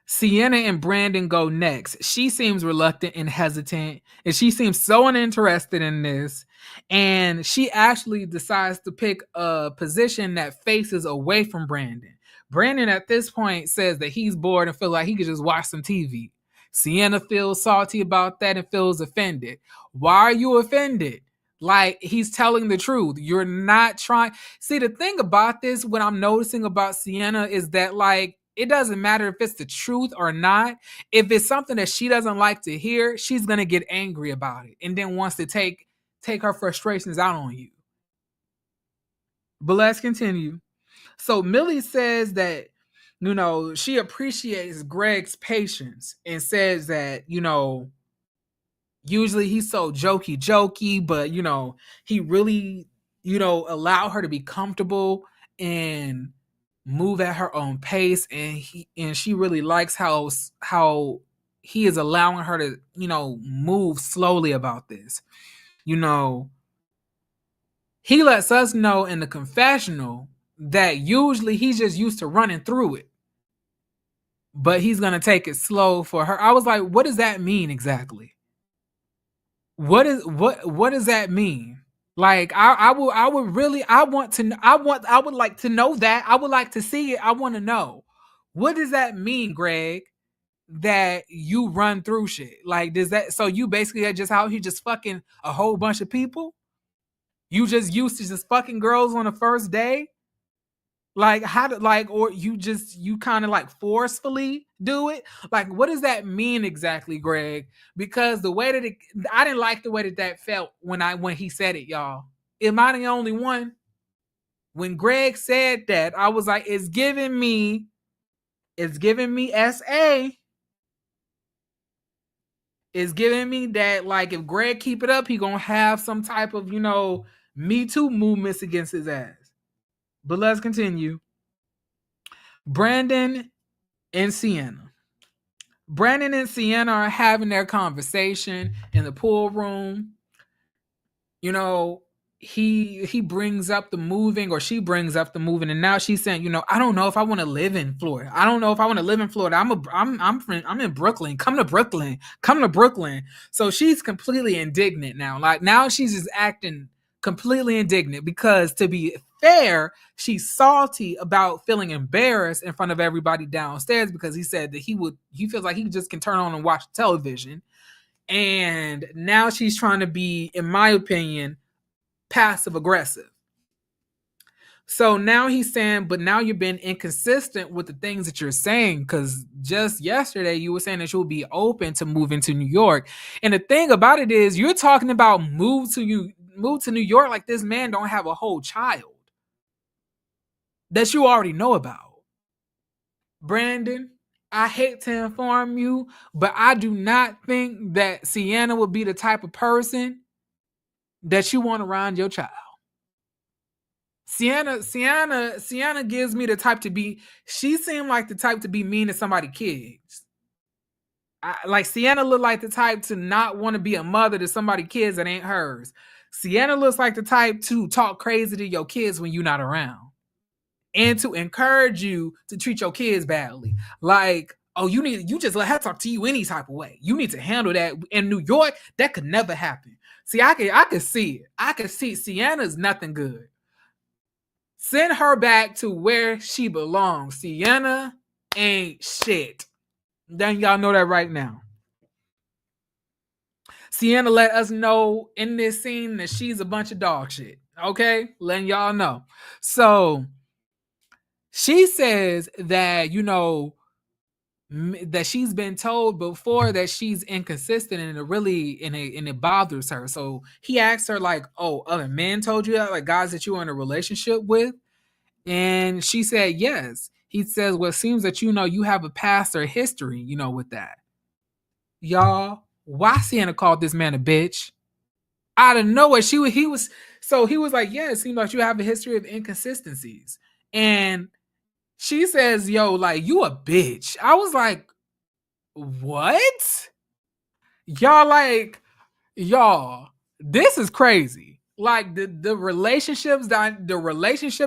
Sienna and Brandon go next. She seems reluctant and hesitant, and she seems so uninterested in this. And she actually decides to pick a position that faces away from Brandon. Brandon at this point says that he's bored and feels like he could just watch some TV. Sienna feels salty about that and feels offended. Why are you offended? Like, he's telling the truth. You're not trying. See, the thing about this, what I'm noticing about Sienna is that, like, it doesn't matter if it's the truth or not. If it's something that she doesn't like to hear, she's gonna get angry about it and then wants to take her frustrations out on you. But let's continue. So Millie says that she appreciates Greg's patience and says that usually he's so jokey, but he really allow her to be comfortable and move at her own pace, and she really likes how he is allowing her to move slowly about this. He lets us know in the confessional that usually he's just used to running through it, but he's gonna take it slow for her. I was like, what does that mean exactly? What does that mean? Like, I would really, I would like to know that. I would like to see it. I want to know, what does that mean, Greg? That you run through shit? Like, does that, so you basically are just out here just fucking a whole bunch of people? You just used to just fucking girls on the first day? Like, how did, like, or you kind of like forcefully do it? Like, what does that mean exactly, Greg? Because the way that I didn't like the way that felt when he said it, y'all. Am I the only one? When Greg said that, I was like, it's giving me SA. It's giving me that, like, if Greg keep it up, he gonna have some type of Me Too movements against his ass. But let's continue. Brandon and Sienna. Brandon and Sienna are having their conversation in the pool room. He brings up the moving, or she brings up the moving, and now she's saying, I don't know if I want to live in Florida. I don't know if I want to live in Florida. I'm in Brooklyn. Come to Brooklyn. Come to Brooklyn. So she's completely indignant now. Like, now she's just acting completely indignant because, to be fair, she's salty about feeling embarrassed in front of everybody downstairs because he said that he feels like he just can turn on and watch television. And now she's trying to be, in my opinion, passive aggressive. So now he's saying, but now you've been inconsistent with the things that you're saying, because just yesterday you were saying that you'll be open to moving to New York. And the thing about it is, you're talking about move to New York like this man don't have a whole child that you already know about. Brandon, I hate to inform you, but I do not think that Sienna would be the type of person that you want around your child. Sienna gives me the type to be. She seemed like the type to be mean to somebody's kids. Like, Sienna looked like the type to not want to be a mother to somebody's kids that ain't hers. Sienna looks like the type to talk crazy to your kids when you're not around, and to encourage you to treat your kids badly. Like, oh, you just let her talk to you any type of way. You need to handle that. In New York, that could never happen. See, I could see it. I could see Sienna's nothing good. Send her back to where she belongs. Sienna ain't shit. Then y'all know that right now. Sienna let us know in this scene that she's a bunch of dog shit. Okay, letting y'all know. So she says that that she's been told before that she's inconsistent, and it bothers her. So he asked her like, "Oh, other men told you that, like guys that you were in a relationship with?" And she said yes. He says, "Well, it seems that you have a past or history, with that." Y'all, why Sienna called this man a bitch? Out of nowhere, he was like, "Yeah, it seems like you have a history of inconsistencies." And she says, "Yo, like you a bitch." I was like, "What?" Y'all like, y'all, this is crazy. Like the relationship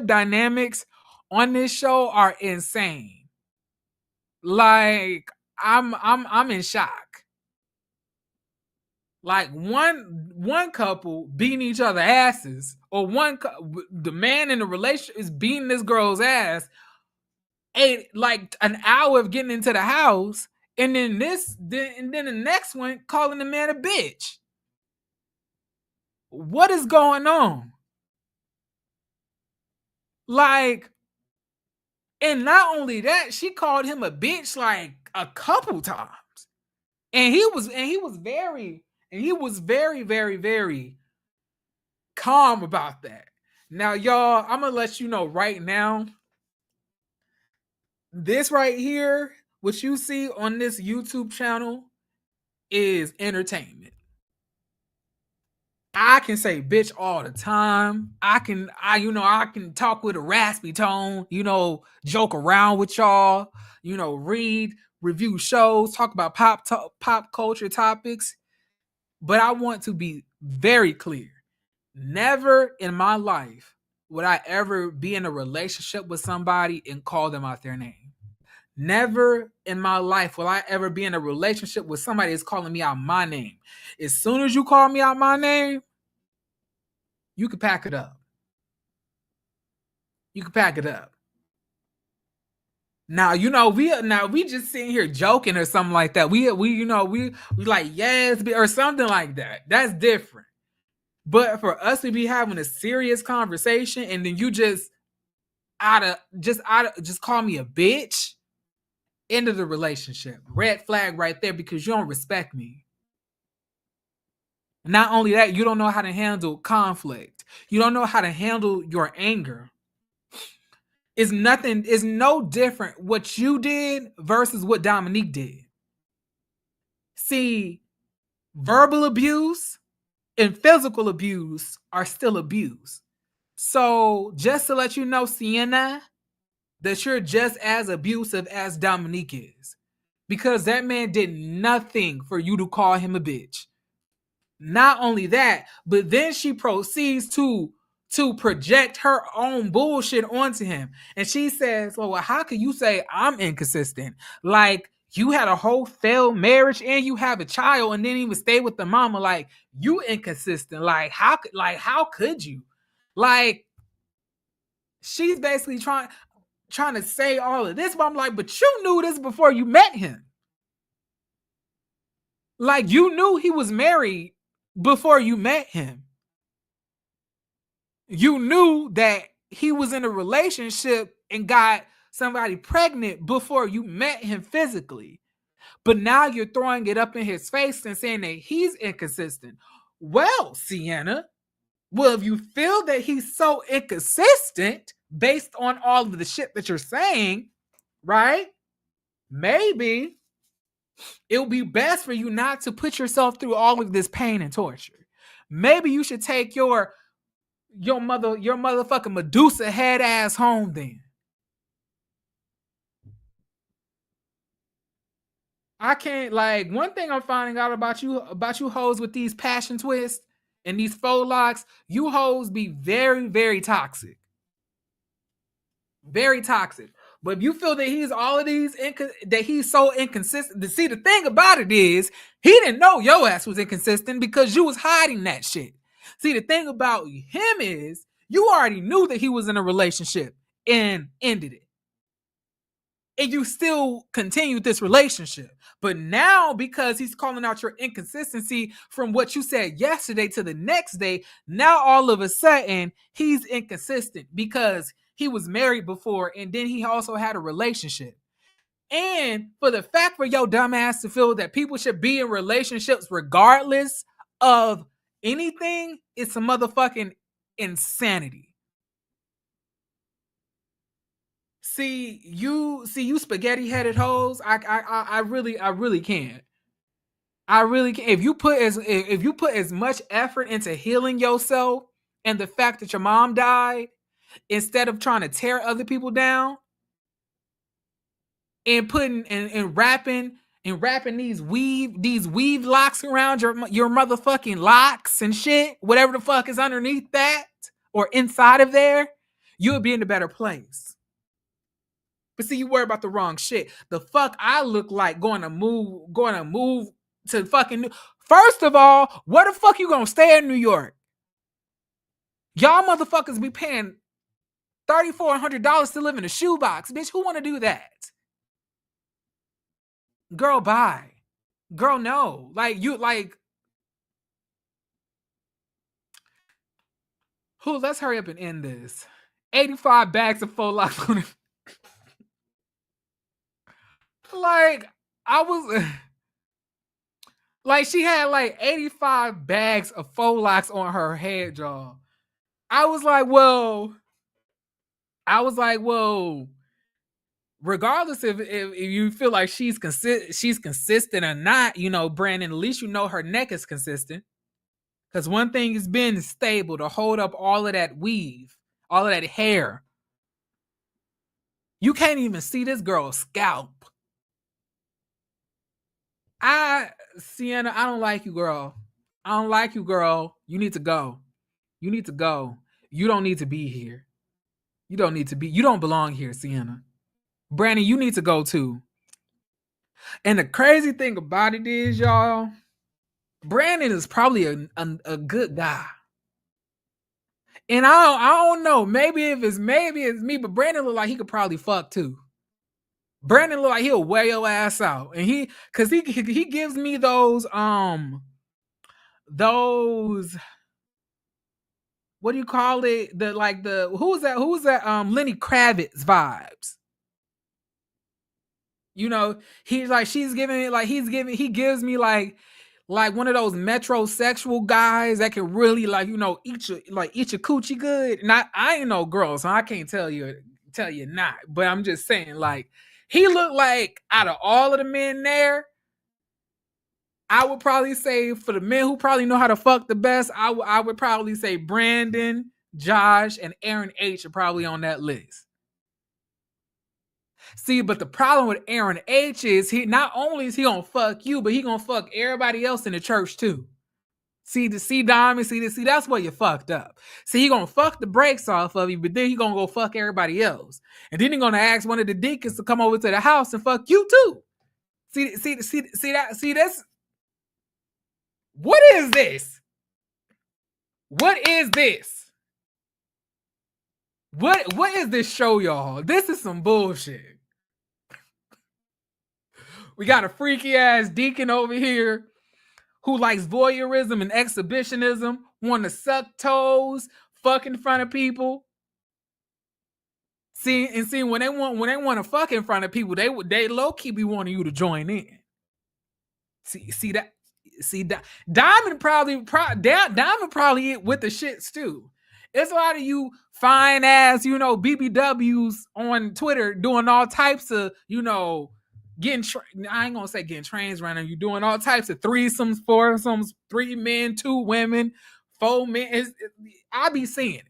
dynamics on this show are insane. Like I'm in shock. Like one couple beating each other asses, or the man in the relationship is beating this girl's ass, like an hour of getting into the house, and then the next one calling the man a bitch. What is going on? Like, and not only that, she called him a bitch like a couple times. And he was very, very calm about that. Now, y'all, I'm gonna let you know right now. This right here, what you see on this YouTube channel, is entertainment. I can say bitch all the time. I can talk with a raspy tone, joke around with y'all, read, review shows, talk about pop culture topics. But I want to be very clear. Never in my life would I ever be in a relationship with somebody and call them out their name. Never in my life will I ever be in a relationship with somebody that's calling me out my name. As soon as you call me out my name, you can pack it up. You can pack it up. Now, we just sitting here joking or something like that. We like yes or something like that. That's different. But for us to be having a serious conversation and then you just call me a bitch, end of the relationship. Red flag right there, because you don't respect me. Not only that, you don't know how to handle conflict. You don't know how to handle your anger. It's no different what you did versus what Dominique did. See, verbal abuse and physical abuse are still abuse. So just to let you know, Sienna, that you're just as abusive as Dominique is. Because that man did nothing for you to call him a bitch. Not only that, but then she proceeds to project her own bullshit onto him. And she says, well, how could you say I'm inconsistent? Like, you had a whole failed marriage and you have a child and then even stay with the mama. Like, you inconsistent. Like, how could you? Like, she's basically trying to say all of this, but I'm like, but you knew this before you met him. Like, you knew he was married before you met him. You knew that he was in a relationship and got somebody pregnant before you met him physically. But now you're throwing it up in his face and saying that he's inconsistent. Well, Sienna, if you feel that he's so inconsistent based on all of the shit that you're saying, right? Maybe it would be best for you not to put yourself through all of this pain and torture. Maybe you should take your motherfucking Medusa head ass home then. I can't, like, one thing I'm finding out about you hoes with these passion twists and these faux locks, you hoes be very, very toxic. Very toxic. But if you feel that he's all of these, that he's so inconsistent, see, the thing about it is, he didn't know your ass was inconsistent because you was hiding that shit. See, the thing about him is, you already knew that he was in a relationship and ended it. and you still continue this relationship. But now, because he's calling out your inconsistency from what you said yesterday to the next day, now all of a sudden he's inconsistent because he was married before and then he also had a relationship. And for the fact for your dumb ass to feel that people should be in relationships regardless of anything, it's some motherfucking insanity. See you spaghetti headed hoes. I really can't. I really can't. If you put as much effort into healing yourself and the fact that your mom died, instead of trying to tear other people down and putting and wrapping these weave locks around your motherfucking locks and shit, whatever the fuck is underneath that or inside of there, you'll be in a better place. But see, you worry about the wrong shit. The fuck I look like going to move to fucking First of all, where the fuck you gonna stay in New York? Y'all motherfuckers be paying $3,400 to live in a shoebox. Bitch, who wanna do that? Girl, bye. Girl, no. Let's hurry up and end this. 85 bags of faux locks on it. Like, I was like, she had like 85 bags of faux locks on her head, y'all. I was like, regardless if you feel like she's consistent or not, Brandon, at least you know her neck is consistent. Because one thing has been stable to hold up all of that weave, all of that hair. You can't even see this girl's scalp. Sienna, I don't like you, girl. I don't like you, girl. You need to go. You need to go. You don't need to be here. You don't belong here, Sienna. Brandon, you need to go too. And the crazy thing about it is, y'all, Brandon is probably a good guy. And I don't know. Maybe it's me, but Brandon look like he could probably fuck too. Brandon look like he'll wear your ass out. And he gives me those what do you call it? Who's that Lenny Kravitz vibes. He gives me like one of those metrosexual guys that can really eat your coochie good. And I ain't no girl, so I can't tell you not. But I'm just saying, like, he looked like out of all of the men there, I would probably say for the men who probably know how to fuck the best, I would probably say Brandon, Josh, and Aaron H are probably on that list. See, but the problem with Aaron H is he not only is he gonna fuck you, but he gonna fuck everybody else in the church too. See, Diamond, that's where you fucked up. See, he gonna fuck the brakes off of you, but then he gonna go fuck everybody else. And then he gonna ask one of the deacons to come over to the house and fuck you too. See that's what is this? What is this? What is this show, y'all? This is some bullshit. We got a freaky ass deacon over here who likes voyeurism and exhibitionism, want to suck toes, fuck in front of people. See when they want to fuck in front of people, they low key be wanting you to join in. Diamond probably with the shits too. It's a lot of you fine ass, BBWs on Twitter doing all types of, I ain't gonna say getting trains running. You doing all types of threesomes, foursomes, 3 men, 2 women, 4 men. I be seeing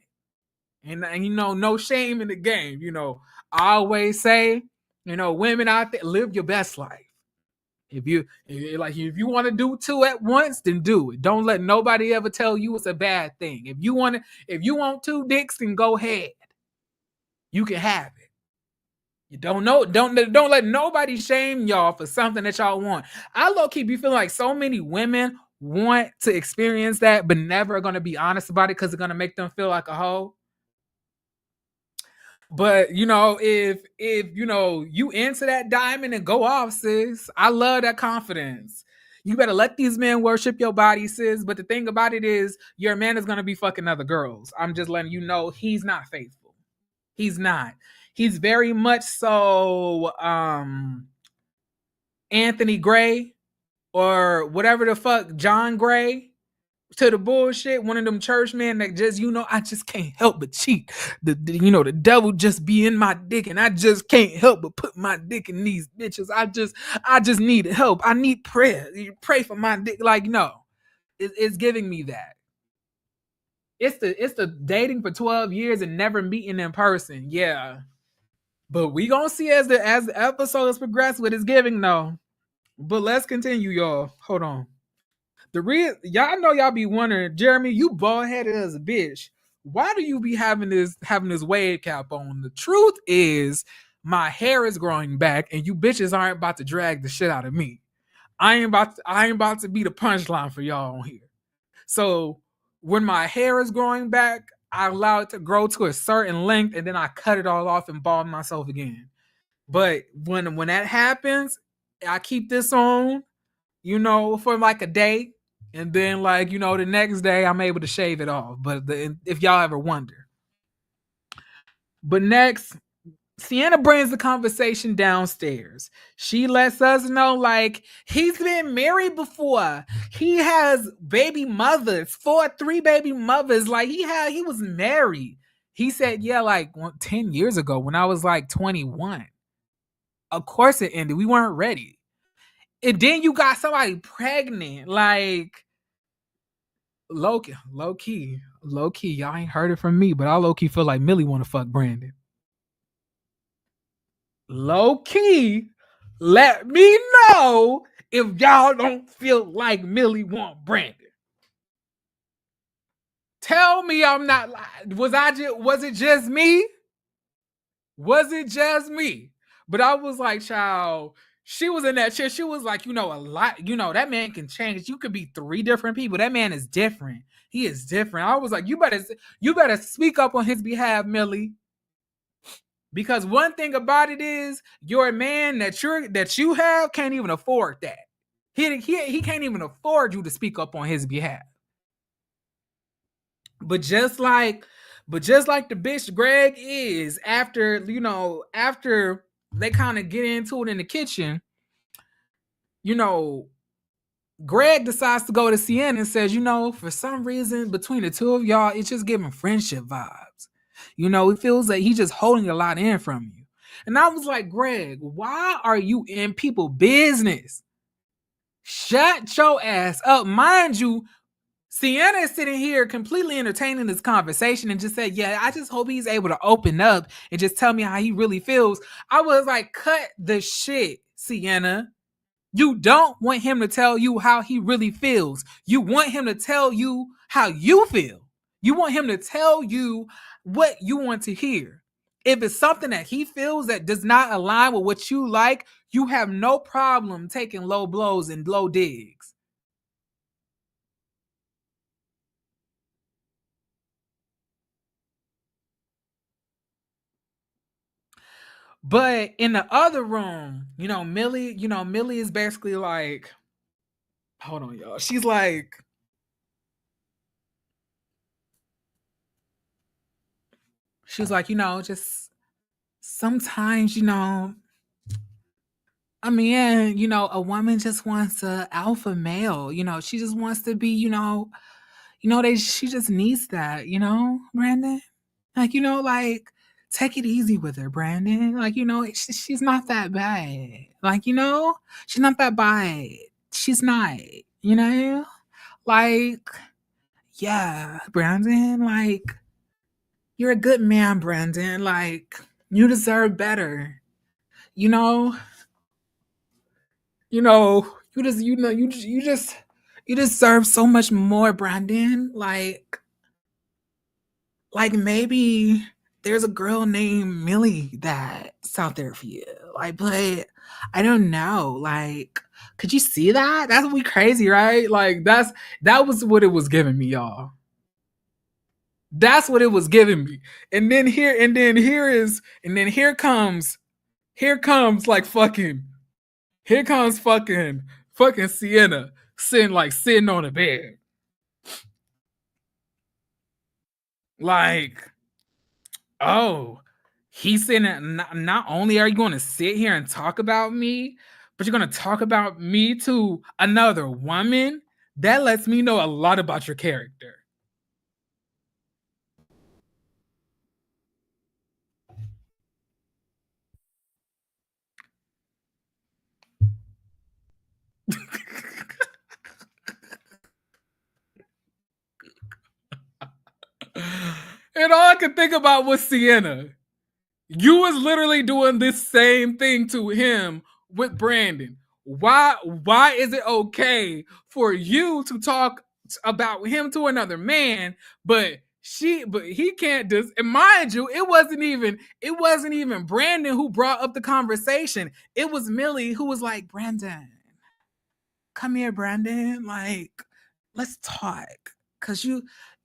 it, and no shame in the game. I always say, women out there, live your best life. If you want to do 2 at once, then do it. Don't let nobody ever tell you it's a bad thing. If you want 2 dicks, then go ahead. You can have it. You don't let nobody shame y'all for something that y'all want. I low-key be feeling like so many women want to experience that, but never are going to be honest about it because it's going to make them feel like a hoe. But if you into that diamond and go off, sis. I love that confidence. You better let these men worship your body, sis. But the thing about it is, your man is gonna be fucking other girls. I'm just letting you know he's not faithful. He's not. He's very much so Anthony Gray or whatever the fuck, John Gray to the bullshit. One of them churchmen that just, I just can't help but cheat. The devil just be in my dick, and I just can't help but put my dick in these bitches. I just need help. I need prayer. You pray for my dick. Like, no, it's giving me that. It's the dating for 12 years and never meeting in person. Yeah. But we gonna see as the episodes progress what it's giving though. But let's continue, y'all. Hold on. The real y'all know y'all be wondering, Jeremy, you bald headed as a bitch. Why do you be having this wave cap on? The truth is, my hair is growing back, and you bitches aren't about to drag the shit out of me. I ain't about to be the punchline for y'all on here. So when my hair is growing back, I allow it to grow to a certain length, and then I cut it all off and bald myself again. But when that happens, I keep this on, for like a day, and then the next day I'm able to shave it off. But if y'all ever wonder, but next, Sienna brings the conversation downstairs. She lets us know he's been married before. He has baby mothers, three baby mothers. He was married. He said, yeah, 10 years ago when I was 21. Of course it ended. We weren't ready. And then you got somebody pregnant. Low key. Y'all ain't heard it from me, but I low key feel like Millie want to fuck Brandon. Low key, let me know if y'all don't feel like Millie want Brandon. Tell me I'm not lying. Was it just me? Was it just me? But I was like, child, she was in that chair. She was like, a lot, that man can change. You could be three different people. That man is different. He is different. I was like, you better speak up on his behalf, Millie. Because one thing about it is, your man that you have can't even afford that. He can't even afford you to speak up on his behalf. But just like the bitch Greg is, after they kind of get into it in the kitchen, Greg decides to go to Sienna and says, for some reason between the two of y'all, it's just giving friendship vibes. It feels like he's just holding a lot in from you. And I was like, Greg, why are you in people business? Shut your ass up. Mind you, Sienna is sitting here completely entertaining this conversation and just said, yeah, I just hope he's able to open up and just tell me how he really feels. I was like, cut the shit, Sienna. You don't want him to tell you how he really feels. You want him to tell you how you feel. You want him to tell you what you want to hear. If it's something that he feels that does not align with what you like, you have no problem taking low blows and low digs. But in the other room, Millie is basically like, hold on, y'all. She's like, just sometimes, I mean, a woman just wants a alpha male. She just wants to be, she just needs that, Brandon. Take it easy with her, Brandon. She's not that bad. She's not that bad. She's not, you know? Like, yeah, Brandon, you're a good man, Brandon. You deserve better. You know, you deserve so much more, Brandon. Maybe there's a girl named Millie that's out there for you. But I don't know. Could you see that? That would be crazy, right? That was what it was giving me, y'all. That's what it was giving me. And then here comes like fucking, here comes fucking Sienna sitting on the bed. Like, oh, he's saying that not only are you going to sit here and talk about me, but you're going to talk about me to another woman. That lets me know a lot about your character. And all I could think about was Sienna. You was literally doing this same thing to him with Brandon. Why is it okay for you to talk about him to another man, but he can't just, and mind you, it wasn't even Brandon who brought up the conversation. It was Millie who was like, Brandon, come here, Brandon. Like, let's talk. Cause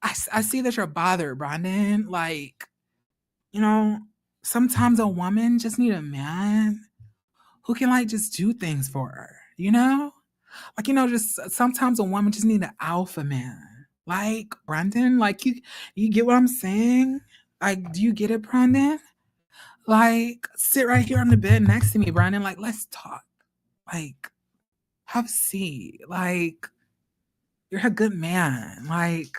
I see that you're bothered, Brandon. Like, you know, sometimes a woman just need a man who can like just do things for her, you know? Like, just sometimes a woman just need an alpha man. Like, Brandon, like you get what I'm saying? Like, do you get it, Brandon? Like, sit right here on the bed next to me, Brandon. Like, let's talk. Like, have a seat. Like, you're a good man. Like,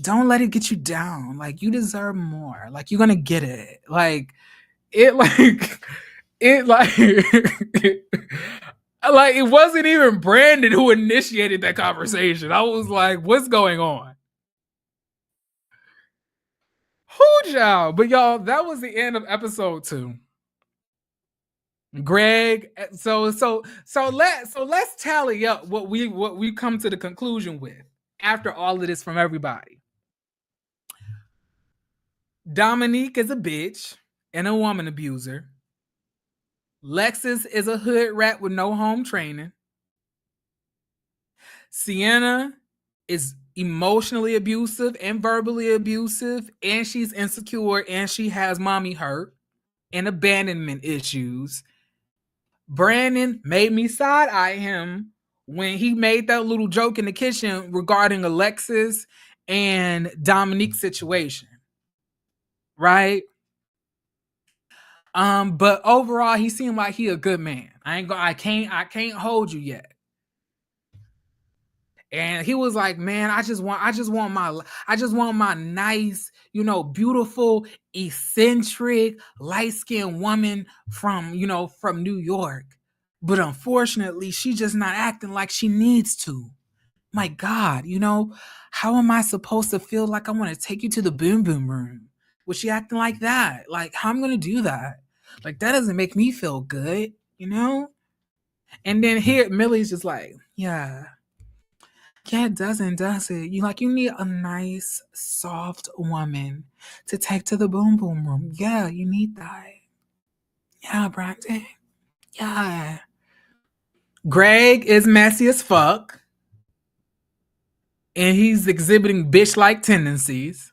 don't let it get you down. Like, you deserve more. Like, you're gonna get it. Like, it like it like like it wasn't even Brandon who initiated that conversation. I was like, what's going on? Who y'all? But y'all, that was the end of episode 2. Greg, let's tally up what we come to the conclusion with after all of this from everybody. Dominique is a bitch and a woman abuser. Lexus is a hood rat with no home training. Sienna is emotionally abusive and verbally abusive, and she's insecure, and she has mommy hurt and abandonment issues. Brandon made me side eye him when he made that little joke in the kitchen regarding Alexis and Dominique's situation, right? But overall, he seemed like he a good man. I can't hold you yet. And he was like, man, I just want my nice, beautiful, eccentric, light-skinned woman from New York. But unfortunately, she's just not acting like she needs to. My God, how am I supposed to feel like I want to take you to the boom boom room? Was she acting like that? Like, how am I gonna do that? Like, that doesn't make me feel good, you know? And then here, Millie's just like, yeah, yeah, it doesn't, does it? You need a nice, soft woman to take to the boom boom room. Yeah, you need that. Yeah, Brandon. Yeah. Greg is messy as fuck, and he's exhibiting bitch like tendencies.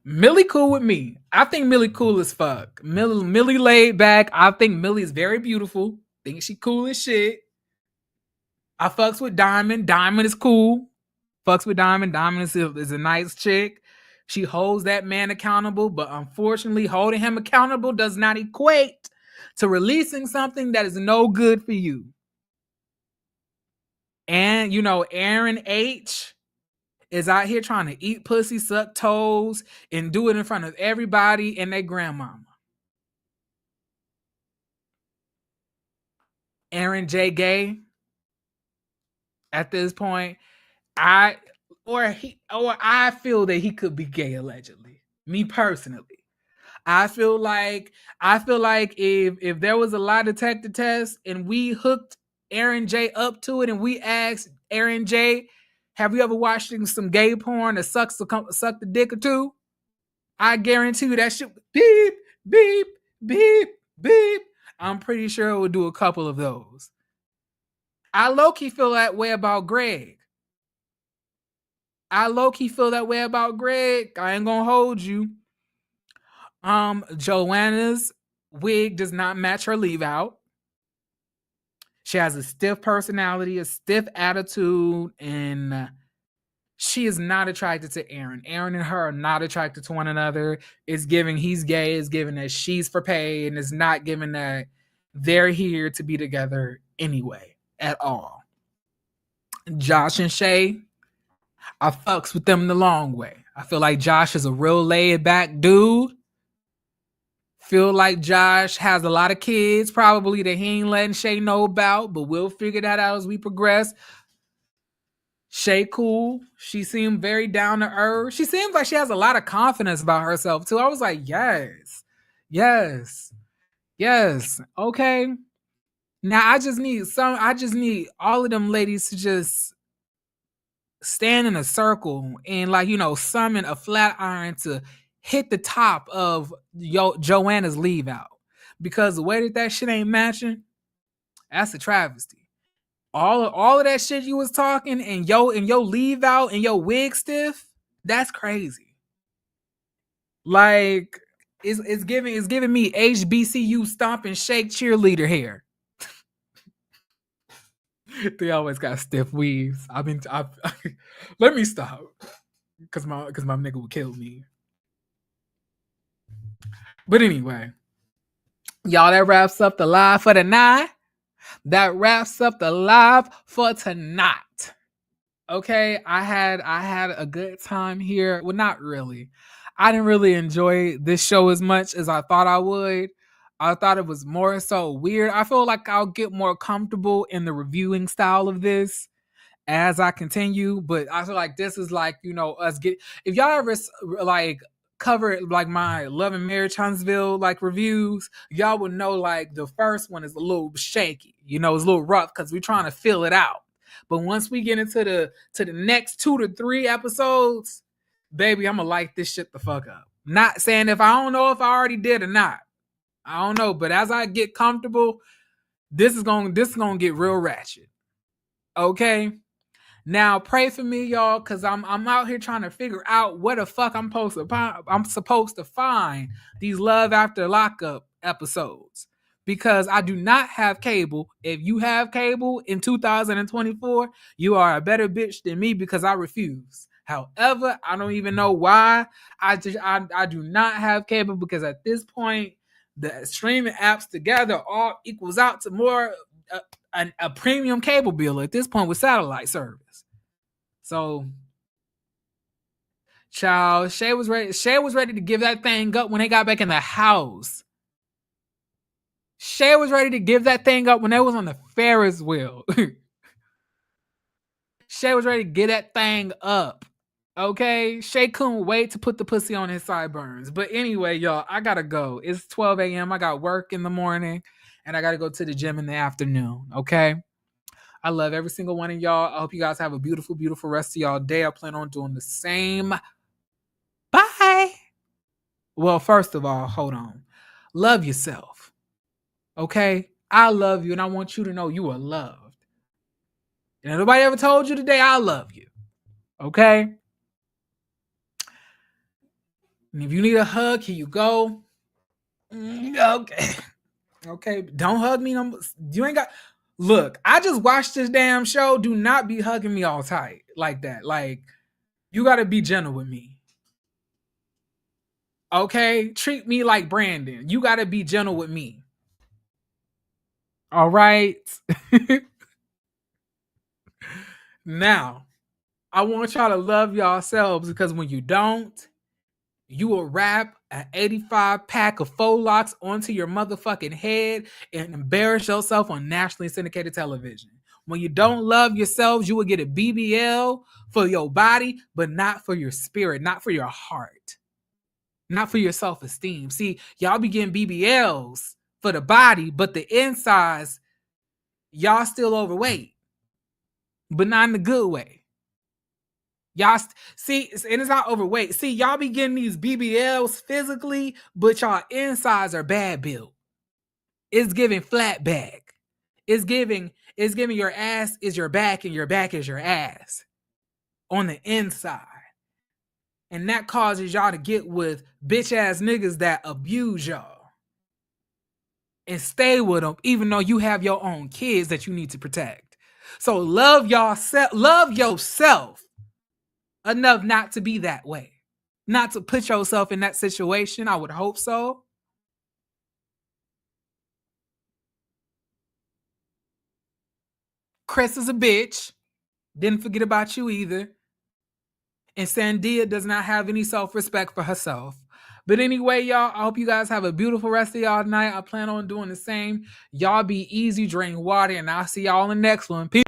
Millie cool with me. I think Millie cool as fuck. Millie laid back. I think Millie is very beautiful. Think she cool as shit. I fucks with Diamond. Diamond is cool. Fucks with Diamond. Diamond is a nice chick. She holds that man accountable, but unfortunately, holding him accountable does not equate to releasing something that is no good for you. And Aaron H is out here trying to eat pussy, suck toes, and do it in front of everybody and their grandmama. Aaron J. Gay, at this point, I feel that he could be gay allegedly. Me personally. I feel like if there was a lie detector test and we hooked Aaron J up to it and we asked Aaron J, have you ever watched some gay porn that suck the dick or two? I guarantee you that shit beep, beep, beep, beep. I'm pretty sure it would do a couple of those. I low-key feel that way about Greg. I low-key feel that way about Greg. I ain't gonna hold you. Joanna's wig does not match her leave out. She has a stiff personality, a stiff attitude, and she is not attracted to Aaron. Aaron and her are not attracted to one another. It's giving he's gay, it's giving that she's for pay, and it's not giving that they're here to be together anyway at all. Josh and Shay, I fucks with them the long way. I feel like Josh is a real laid back dude. Feel like Josh has a lot of kids, probably that he ain't letting Shay know about, but we'll figure that out as we progress. Shay cool. She seemed very down to earth. She seems like she has a lot of confidence about herself too. I was like, yes, yes, yes. Okay. Now I just need all of them ladies to just stand in a circle and summon a flat iron to hit the top of Joanna's leave out. Because the way that shit ain't matching, that's a travesty. All of that shit you was talking and your leave out and your wig stiff, that's crazy. Like it's giving me HBCU stomp and shake cheerleader hair. They always got stiff weaves. Let me stop. Cause my nigga would kill me. But anyway, y'all, that wraps up the live for tonight. That wraps up the live for tonight. Okay, I had a good time here. Well, not really. I didn't really enjoy this show as much as I thought I would. I thought it was more so weird. I feel like I'll get more comfortable in the reviewing style of this as I continue, but I feel like this is like, us get, if y'all ever like cover like my Love and Marriage Huntsville like reviews, y'all would know like the first one is a little shaky, it's a little rough because we're trying to fill it out. But once we get into the next 2 to 3 episodes, baby, I'm gonna light this shit the fuck up. Not saying if I don't know if I already did or not. I don't know, but as I get comfortable, this is gonna get real ratchet. Okay. Now pray for me, y'all, because I'm out here trying to figure out what the fuck I'm supposed to find these Love After Lockup episodes. Because I do not have cable. If you have cable in 2024, you are a better bitch than me because I refuse. However, I don't even know why I do not have cable, because at this point, the streaming apps together all equals out to more a premium cable bill at this point with satellite service. So, child, Shay was ready to give that thing up when they got back in the house. Shay was ready to give that thing up when they was on the Ferris wheel. Shay was ready to get that thing up. Okay? Shay couldn't wait to put the pussy on his sideburns. But anyway, y'all, I gotta go. It's 12 a.m. I got work in the morning, and I gotta go to the gym in the afternoon. Okay? I love every single one of y'all. I hope you guys have a beautiful, beautiful rest of y'all day. I plan on doing the same. Bye. Well, first of all, hold on. Love yourself. Okay? I love you, and I want you to know you are loved. And if nobody ever told you today, I love you. Okay? And if you need a hug, here you go. Okay. Okay. Don't hug me. You ain't got. Look, I just watched this damn show. Do not be hugging me all tight like that. Like, you got to be gentle with me. Okay? Treat me like Brandon. You got to be gentle with me. All right? Now, I want y'all to love yourselves, because when you don't, you will wrap an 85 pack of faux locks onto your motherfucking head and embarrass yourself on nationally syndicated television. When you don't love yourselves, you will get a BBL for your body, but not for your spirit, not for your heart, not for your self-esteem. See, y'all be getting BBLs for the body, but the insides, y'all still overweight, but not in the good way. Y'all see, and it's not overweight. See, y'all be getting these BBLs physically, but y'all insides are bad built. It's giving flat back. It's giving your ass is your back and your back is your ass. on the inside. And that causes y'all to get with bitch ass niggas that abuse y'all. And stay with them, even though you have your own kids that you need to protect. So love yourself enough not to be that way. Not to put yourself in that situation. I would hope so. Chris is a bitch. Didn't forget about you either. And Sandia does not have any self-respect for herself. But anyway, y'all, I hope you guys have a beautiful rest of y'all night. I plan on doing the same. Y'all be easy, drink water, and I'll see y'all in the next one. Peace.